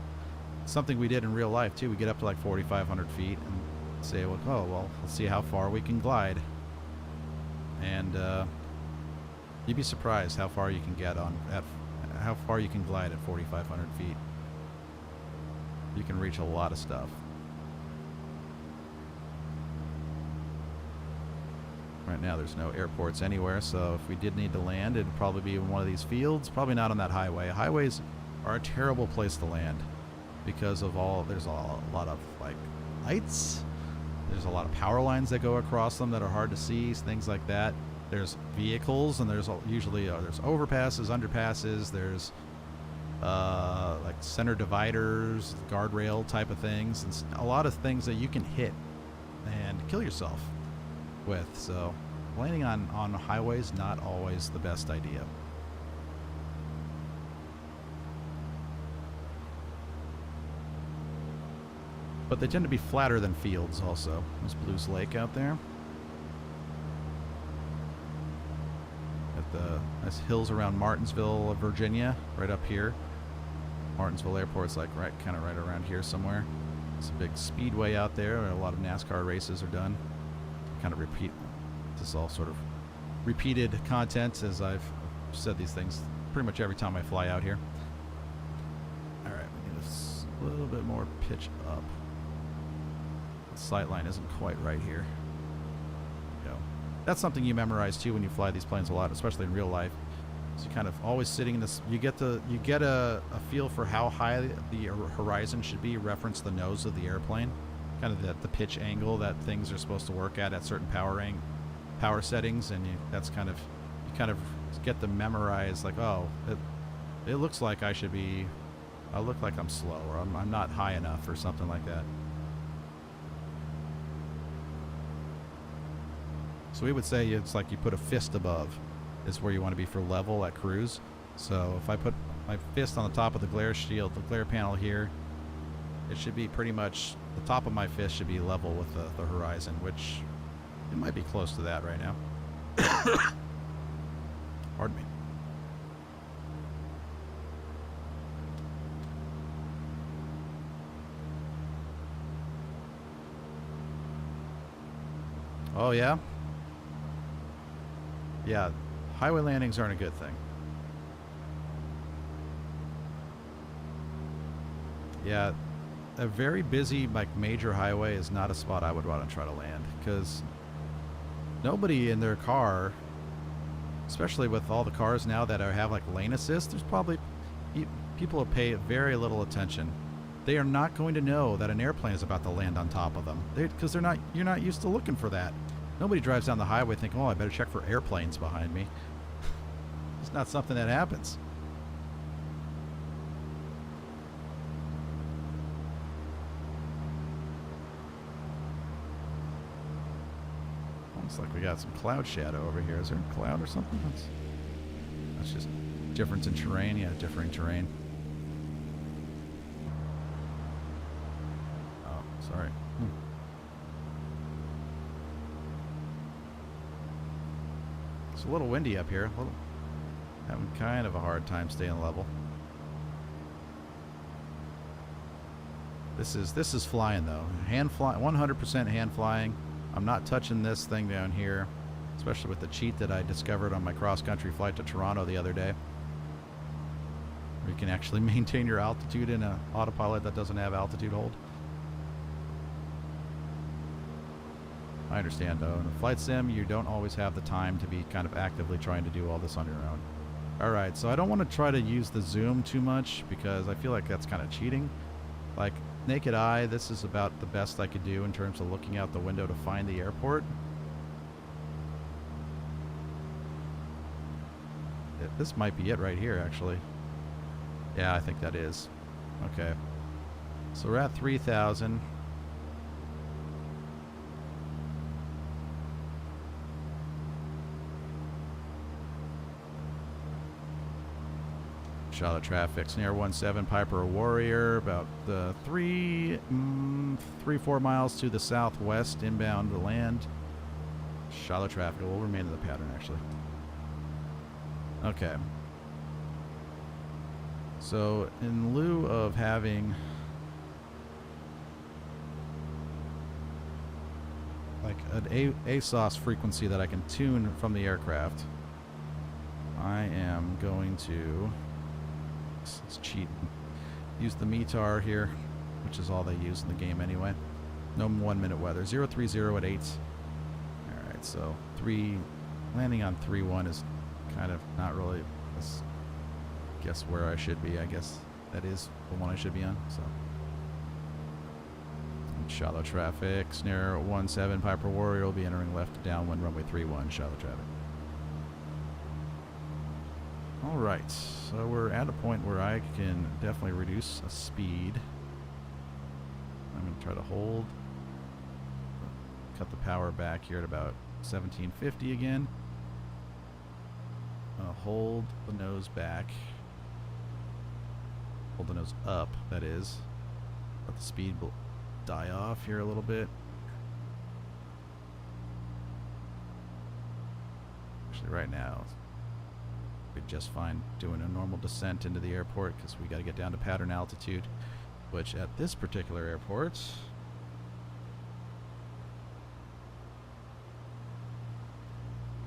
something we did in real life too. We get up to like 4,500 feet and say, well, oh well, let's see how far we can glide. And you'd be surprised how far you can get how far you can glide at 4,500 feet. You can reach a lot of stuff. Right now there's no airports anywhere, so if we did need to land, it'd probably be in one of these fields, probably not on that highway. Highways are a terrible place to land because of there's a lot of like lights, there's a lot of power lines that go across them that are hard to see, things like that. There's vehicles, and there's usually there's overpasses, underpasses, there's like center dividers, guardrail type of things, and a lot of things that you can hit and kill yourself with. So landing on highways, not always the best idea. But they tend to be flatter than fields also. There's Blues Lake out there. Got the nice hills around Martinsville, Virginia, right up here. Martinsville Airport's like kind of right around here somewhere. It's a big speedway out there where a lot of NASCAR races are done. Kind of repeat, this is all sort of repeated content, as I've said these things pretty much every time I fly out here. All right, we need a little bit more pitch up. The sight line isn't quite right here. Go. That's something you memorize too when you fly these planes a lot, especially in real life. So you kind of always sitting in this. You get a feel for how high the horizon should be. Reference the nose of the airplane. Kind of the pitch angle that things are supposed to work at certain power settings, and you kind of get to memorize, like, oh, it looks like I look like I'm slow, or I'm not high enough, or something like that. So we would say it's like you put a fist above is where you want to be for level at cruise. So if I put my fist on the top of the glare shield, the glare panel here, it should be pretty much, the top of my fist should be level with the horizon, which it might be close to that right now. Pardon me. Oh yeah? Yeah, highway landings aren't a good thing. Yeah. A very busy, like, major highway is not a spot I would want to try to land, because nobody in their car, especially with all the cars now that have like lane assist, there's probably people who pay very little attention. They are not going to know that an airplane is about to land on top of them, because you're not used to looking for that. Nobody drives down the highway thinking, oh, I better check for airplanes behind me. It's not something that happens. Looks like we got some cloud shadow over here. Is there a cloud or something? That's just difference in terrain. Yeah, differing terrain. Oh, sorry. It's a little windy up here. Having kind of a hard time staying level. This is flying though. Hand fly, 100% hand flying. I'm not touching this thing down here, especially with the cheat that I discovered on my cross-country flight to Toronto the other day. You can actually maintain your altitude in an autopilot that doesn't have altitude hold. I understand though, in a flight sim, you don't always have the time to be kind of actively trying to do all this on your own. Alright, so I don't want to try to use the zoom too much, because I feel like that's kind of cheating. Like, naked eye, this is about the best I could do in terms of looking out the window to find the airport. This might be it right here, actually. Yeah, I think that is. Okay. So we're at 3,000. Charlotte traffic. Snare 17 Piper Warrior, about 4 miles to the southwest, inbound to land. Charlotte traffic will remain in the pattern, actually. Okay. So, in lieu of having like an ASOS frequency that I can tune from the aircraft, I am going to, it's cheating, use the METAR here, which is all they use in the game anyway. No 1 minute weather. 030 at 8. Alright, so landing on 3-1 is kind of not really, guess where I should be. I guess that is the one I should be on. So, shallow traffic. Snare 17 Piper Warrior will be entering left downwind runway 31. Shallow traffic. All right, so we're at a point where I can definitely reduce a speed. I'm going to try to cut the power back here at about 1750 again. Hold the nose back. Hold the nose up, that is. Let the speed die off here a little bit. Actually, right now, we're just fine doing a normal descent into the airport because we got to get down to pattern altitude, which at this particular airport,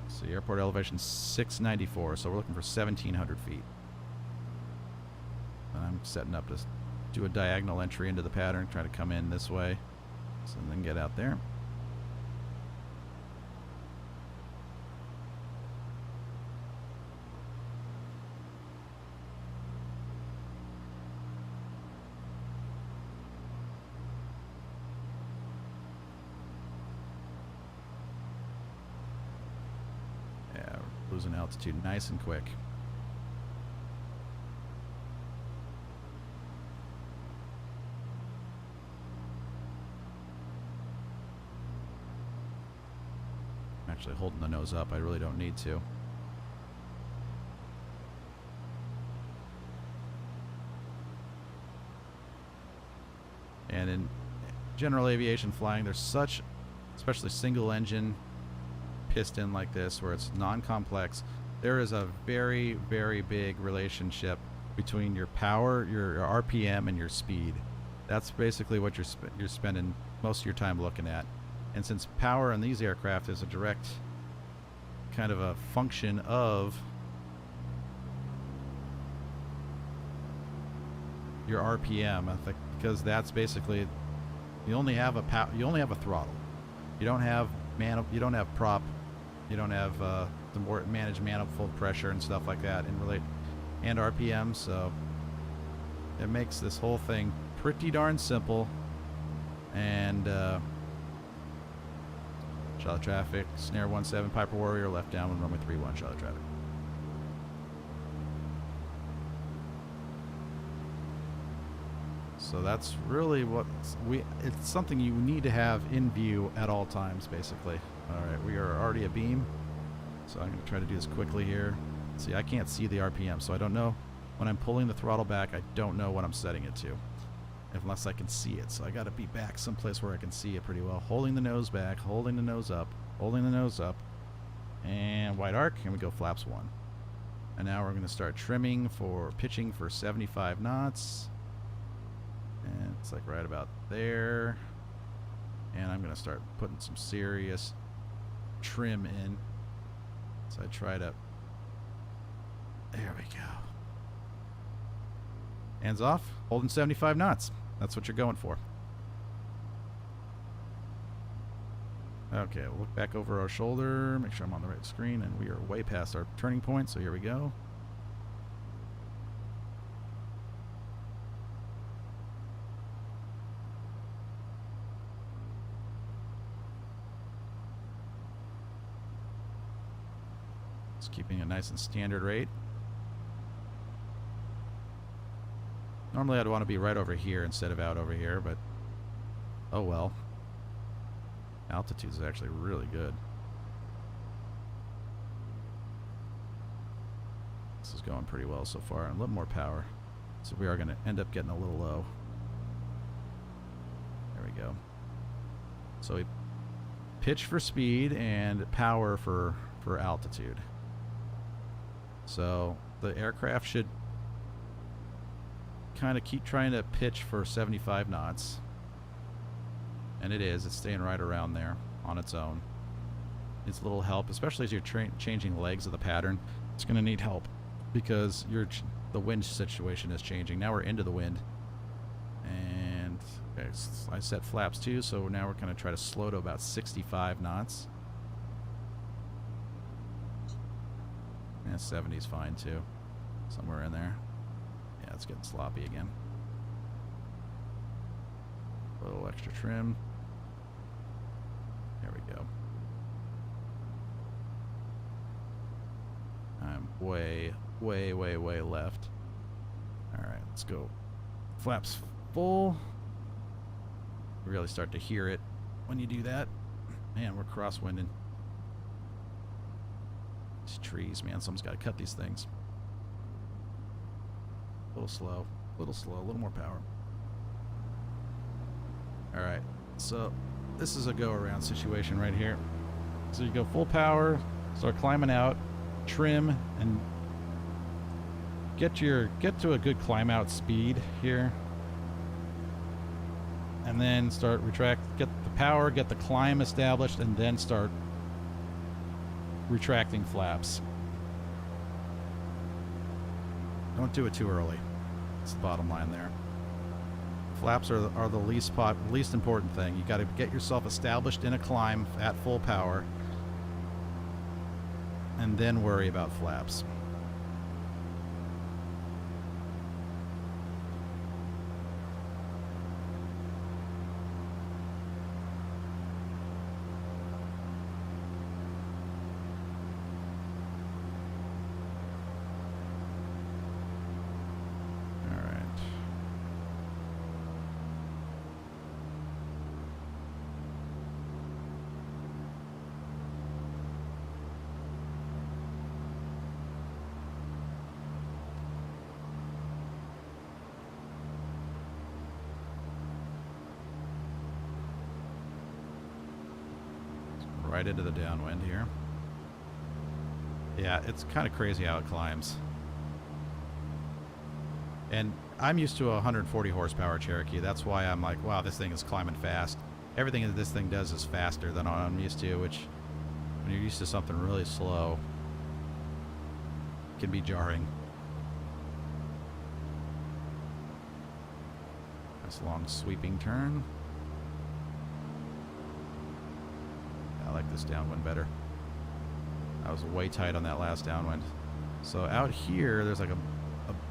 so the airport elevation 694, so we're looking for 1,700 feet. And I'm setting up to do a diagonal entry into the pattern, try to come in this way, so then get out there. Yeah, we're losing altitude nice and quick. Actually holding the nose up, I really don't need to. And in general aviation flying, there's such, especially single engine piston like this where it's non-complex, there is a very, very big relationship between your power, your RPM, and your speed. That's basically what you're spending most of your time looking at. And since power in these aircraft is a direct kind of a function of your RPM, I think, because that's basically, you only have a throttle. You don't have prop, you don't have the more managed manifold pressure and stuff like that and RPM, so it makes this whole thing pretty darn simple. And Charlotte traffic, Snare 17 Piper Warrior, left downwind runway 31, Charlotte traffic. So that's really what it's something you need to have in view at all times, basically. Alright, we are already abeam, so I'm going to try to do this quickly here. See, I can't see the RPM, so I don't know. When I'm pulling the throttle back, I don't know what I'm setting it to, unless I can see it. So I got to be back someplace where I can see it pretty well. Holding the nose back, holding the nose up, holding the nose up, and wide arc, and we go flaps 1. And now we're going to start trimming for pitching for 75 knots. And it's like right about there. And I'm going to start putting some serious trim in. So I try to, there we go. Hands off, holding 75 knots. That's what you're going for. Okay, we'll look back over our shoulder, make sure I'm on the right screen, and we are way past our turning point, so here we go. Just keeping it nice and standard rate. Normally I'd want to be right over here instead of out over here, but oh well. Altitude is actually really good. This is going pretty well so far. A little more power. So we are going to end up getting a little low. There we go. So we pitch for speed and power for altitude. So the aircraft should kind of keep trying to pitch for 75 knots. And it is. It's staying right around there on its own. Needs a little help, especially as you're changing legs of the pattern. It's going to need help because the wind situation is changing. Now we're into the wind. And okay, I set flaps too, so now we're going to try to slow to about 65 knots. And 70 is fine too. Somewhere in there. Yeah, it's getting sloppy again. A little extra trim. There we go. I'm way left. Alright, let's go. Flaps full. Really start to hear it when you do that. Man, we're crosswinding. These trees, man, someone's got to cut these things. A little slow, a little more power. Alright, so this is a go-around situation right here. So you go full power, start climbing out, trim, and get to a good climb out speed here. And then start get the power, get the climb established, and then start retracting flaps. Don't do it too early. That's the bottom line there. Flaps are the least important thing. You got to get yourself established in a climb at full power, and then worry about flaps. Right into the downwind here. Yeah, it's kind of crazy how it climbs. And I'm used to a 140 horsepower Cherokee. That's why I'm like, wow, this thing is climbing fast. Everything that this thing does is faster than what I'm used to, which when you're used to something really slow, can be jarring. Nice long sweeping turn. I like this downwind better. I was way tight on that last downwind. So out here, there's like a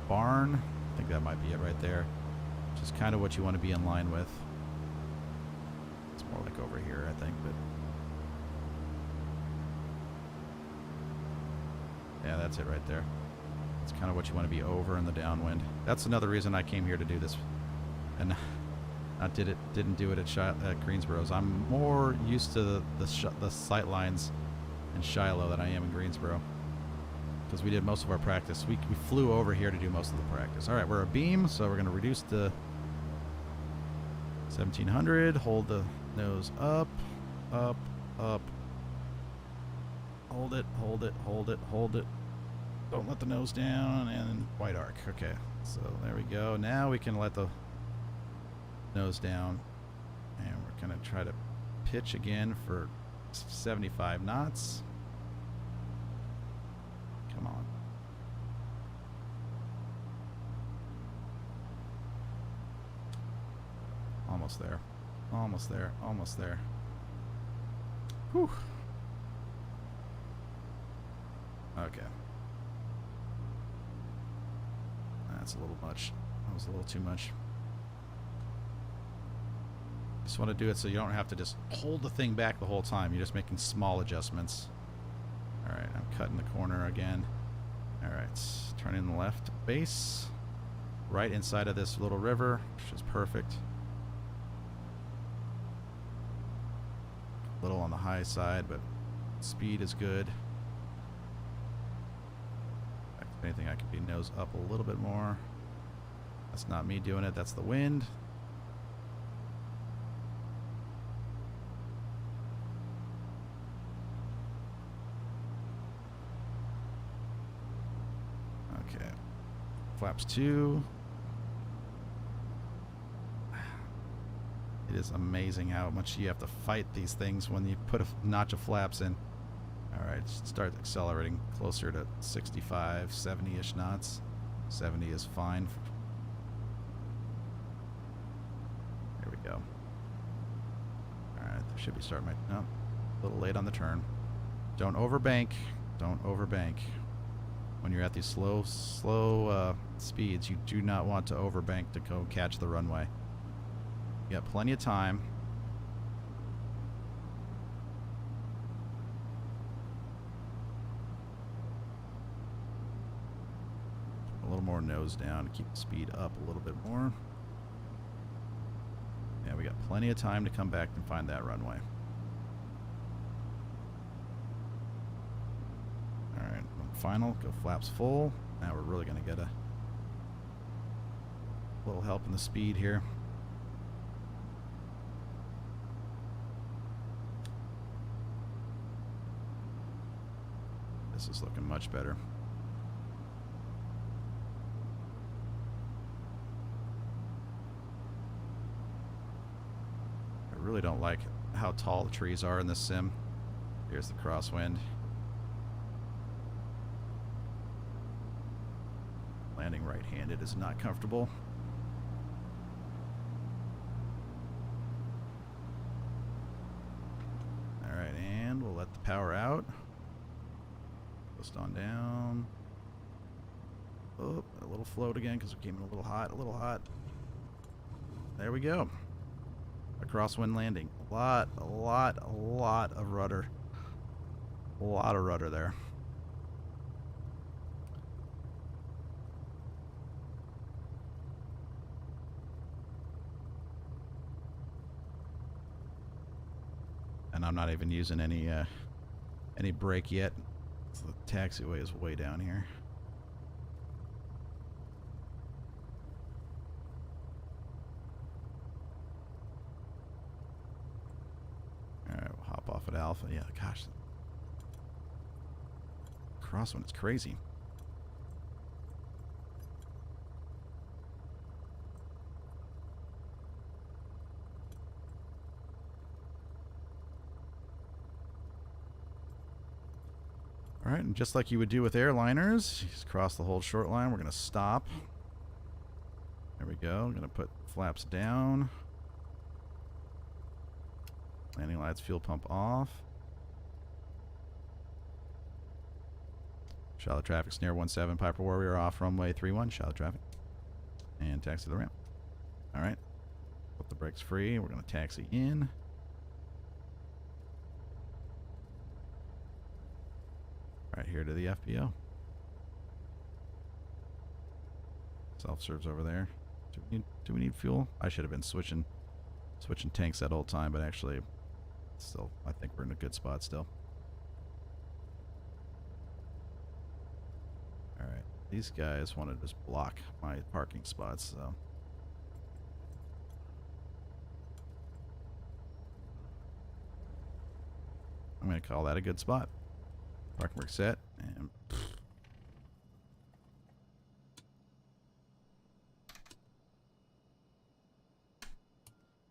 barn. I think that might be it right there. Which is kind of what you want to be in line with. It's more like over here, I think, but yeah, that's it right there. It's kind of what you want to be over in the downwind. That's another reason I came here to do this, and didn't do it at Greensboro's. I'm more used to the sight lines in Shiloh than I am in Greensboro, because we did most of our practice. We flew over here to do most of the practice. All right, we're a beam, so we're going to reduce the 1700. Hold the nose up, up, up. Hold it, hold it, hold it, hold it. Don't let the nose down, and white arc. Okay, so there we go. Now we can let the nose down, and we're going to try to pitch again for 75 knots. Come on. Almost there. Almost there. Almost there. Whew. Okay. That's a little much. That was a little too much. Just want to do it so you don't have to just hold the thing back the whole time. You're just making small adjustments. Alright, I'm cutting the corner again. Alright, turning the left base. Right inside of this little river, which is perfect. A little on the high side, but speed is good. If anything, I could be nose up a little bit more. That's not me doing it, that's the wind. Okay. Flaps 2. It is amazing how much you have to fight these things when you put a notch of flaps in. Alright, start accelerating closer to 65, 70-ish knots. 70 is fine. There we go. Alright, should be starting my... No, a little late on the turn. Don't overbank. Don't overbank. When you're at these slow speeds, you do not want to overbank to go catch the runway. You got plenty of time. A little more nose down to keep the speed up a little bit more. Yeah, we got plenty of time to come back and find that runway. Alright, final, go flaps full. Now we're really going to get a little help in the speed here. This is looking much better. I really don't like how tall the trees are in this sim. Here's the crosswind. Landing right-handed is not comfortable. Alright, and we'll let the power out. Just on down. Oh, a little float again because it came in a little hot, a little hot. There we go. A crosswind landing. A lot of rudder. A lot of rudder there. And I'm not even using any brake yet. So the taxiway is way down here. Alright, we'll hop off at Alpha. Yeah, gosh. Crosswind is crazy. Alright, and just like you would do with airliners, you just cross the whole short line. We're going to stop. There we go. I'm going to put flaps down. Landing lights, fuel pump off. Shallow traffic, snare 17, Piper Warrior off, runway 31, shallow traffic. And taxi to the ramp. Alright. Put the brakes free. We're going to taxi in. Right here to the FBO. Self-serve's over there. Do we need fuel? I should have been switching tanks that whole time, but actually, still, I think we're in a good spot still. All right, these guys want to just block my parking spots, so. I'm going to call that a good spot. Parking brake set, and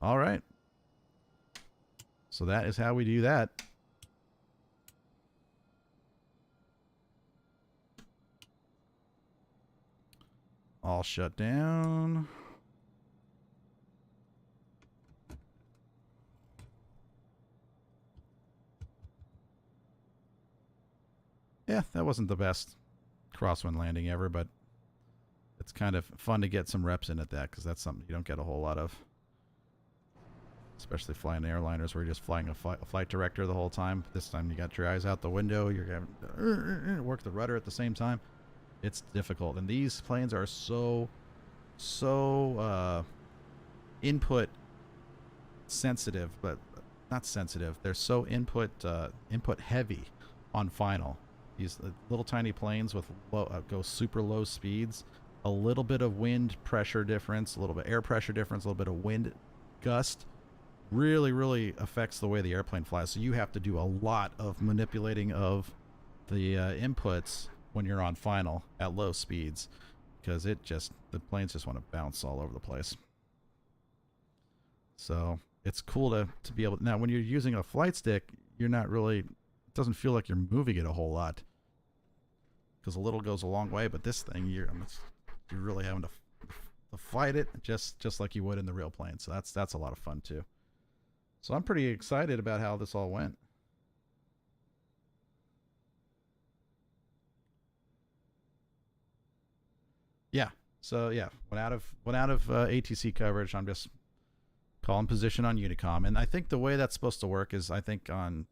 all right. So that is how we do that. All shut down. Yeah, that wasn't the best crosswind landing ever, but it's kind of fun to get some reps in at that, because that's something you don't get a whole lot of. Especially flying airliners where you're just flying a flight director the whole time. This time you got your eyes out the window, you're having to work the rudder at the same time. It's difficult, and these planes are so input sensitive, but not sensitive. They're so input heavy on final. These little tiny planes with go super low speeds, a little bit of wind pressure difference, a little bit air pressure difference, a little bit of wind gust really affects the way the airplane flies. So you have to do a lot of manipulating of the inputs when you're on final at low speeds, because the planes just want to bounce all over the place. So it's cool to be able to, now when you're using a flight stick, you're not really, it doesn't feel like you're moving it a whole lot, because a little goes a long way. But this thing, you're really having to fight it just like you would in the real plane. So that's a lot of fun too. So I'm pretty excited about how this all went. Yeah. So yeah, went out of ATC coverage. I'm just calling position on Unicom, and I think the way that's supposed to work is, I think on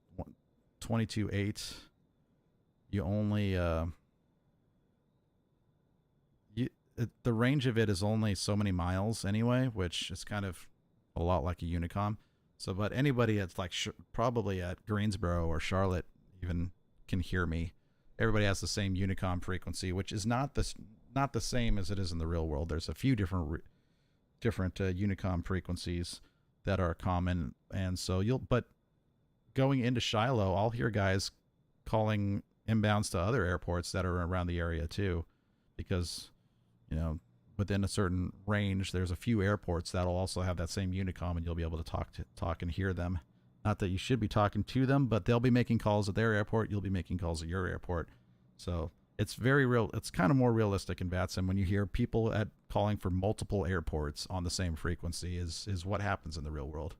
22.8, you only the range of it is only so many miles anyway, which is kind of a lot like a Unicom. So, but anybody that's like probably at Greensboro or Charlotte even can hear me. Everybody has the same Unicom frequency, which is not the same as it is in the real world. There's a few different Unicom frequencies that are common, and so but going into Shiloh, I'll hear guys calling inbounds to other airports that are around the area too, because within a certain range, there's a few airports that'll also have that same Unicom, and you'll be able to talk and hear them. Not that you should be talking to them, but they'll be making calls at their airport. You'll be making calls at your airport. So it's very real. It's kind of more realistic in VATSIM when you hear people calling for multiple airports on the same frequency is what happens in the real world.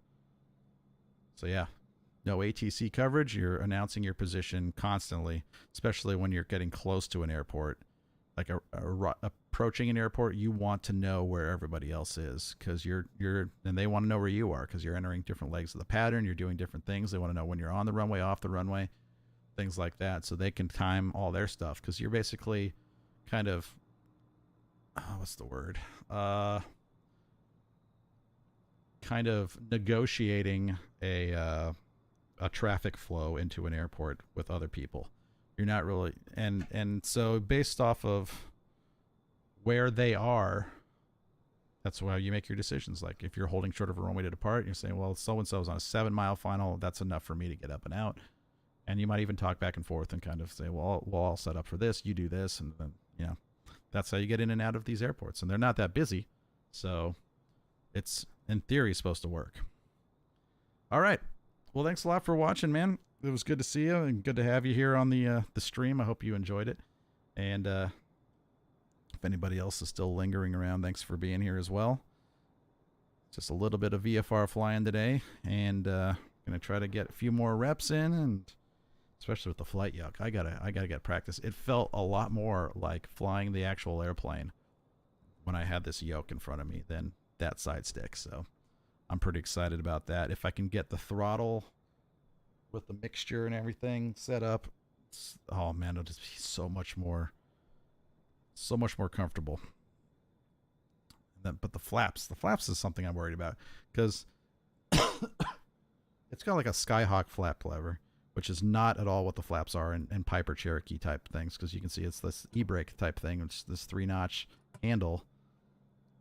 So yeah, no ATC coverage. You're announcing your position constantly, especially when you're getting close to an airport. Like approaching an airport, you want to know where everybody else is, because and they want to know where you are, because you're entering different legs of the pattern. You're doing different things. They want to know when you're on the runway, off the runway, things like that, so they can time all their stuff, because you're basically kind of what's the word? Kind of negotiating a traffic flow into an airport with other people. You're not really, and so based off of where they are, that's why you make your decisions. Like if you're holding short of a runway to depart, you're saying, well, so-and-so is on a 7-mile final. That's enough for me to get up and out. And you might even talk back and forth and kind of say, well, I'll set up for this. You do this. And then, that's how you get in and out of these airports. And they're not that busy. So it's, in theory, supposed to work. All right. Well, thanks a lot for watching, man. It was good to see you and good to have you here on the stream. I hope you enjoyed it. And if anybody else is still lingering around, thanks for being here as well. Just a little bit of VFR flying today, and going to try to get a few more reps in, and especially with the flight yuck, I gotta get practice. It felt a lot more like flying the actual airplane when I had this yoke in front of me than that side stick. So I'm pretty excited about that. If I can get the throttle with the mixture and everything set up, oh man, it'll just be so much more comfortable. But the flaps is something I'm worried about, because it's got like a Skyhawk flap lever, which is not at all what the flaps are in Piper Cherokee type things, because you can see it's this e-brake type thing, which is this 3-notch handle,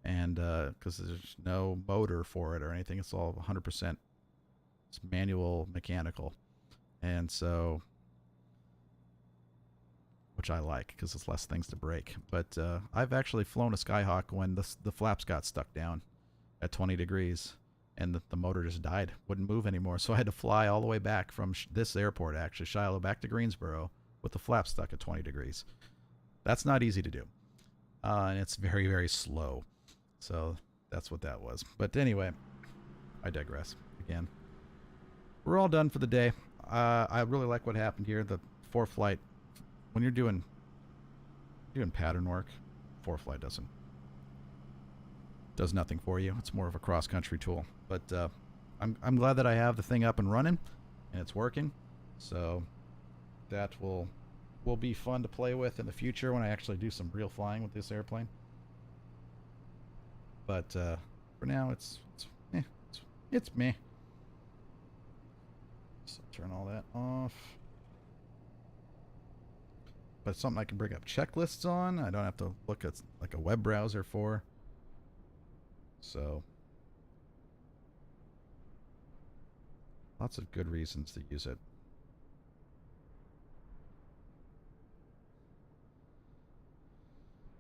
and because there's no motor for it or anything, it's all 100% it's manual mechanical, and so, which I like because it's less things to break. But I've actually flown a Skyhawk when the flaps got stuck down at 20 degrees and the motor just died, wouldn't move anymore. So I had to fly all the way back from this airport, actually, Shiloh, back to Greensboro with the flap stuck at 20 degrees. That's not easy to do. And it's very, very slow. So that's what that was. But anyway, I digress again. We're all done for the day. I really like what happened here. The ForeFlight, when you're doing pattern work, ForeFlight does nothing for you. It's more of a cross-country tool. But I'm glad that I have the thing up and running, and it's working. So that will be fun to play with in the future when I actually do some real flying with this airplane. But for now, it's meh. So turn all that off. but something I can bring up checklists on. I don't have to look at like a web browser for. So lots of good reasons to use it.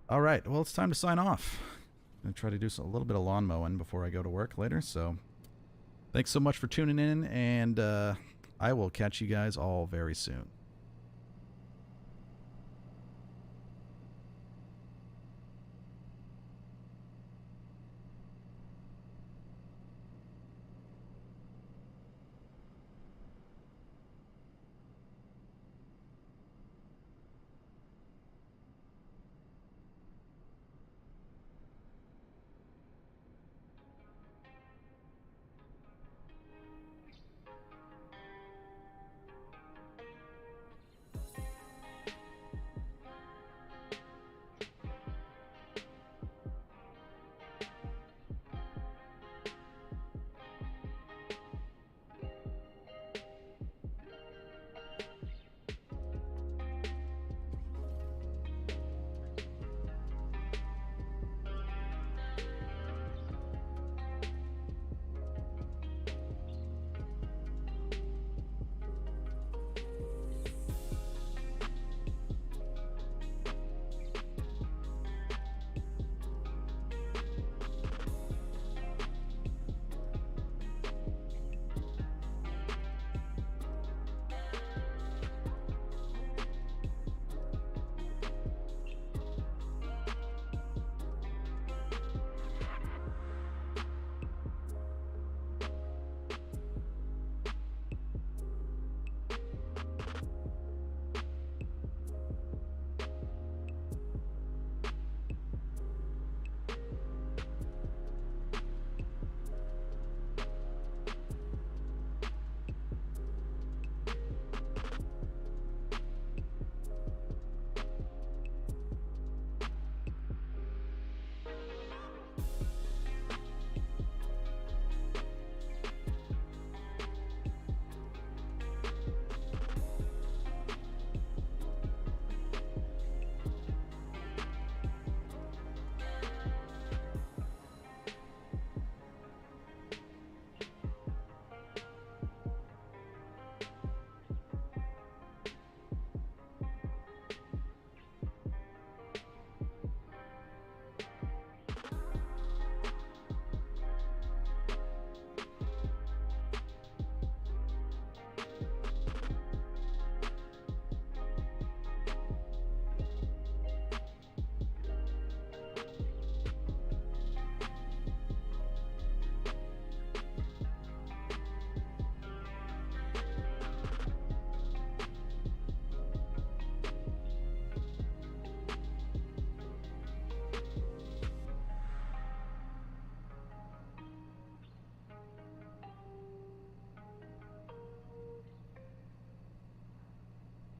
All right, well, it's time to sign off. I'm going to try to do a little bit of lawn mowing before I go to work later. So thanks so much for tuning in, and I will catch you guys all very soon.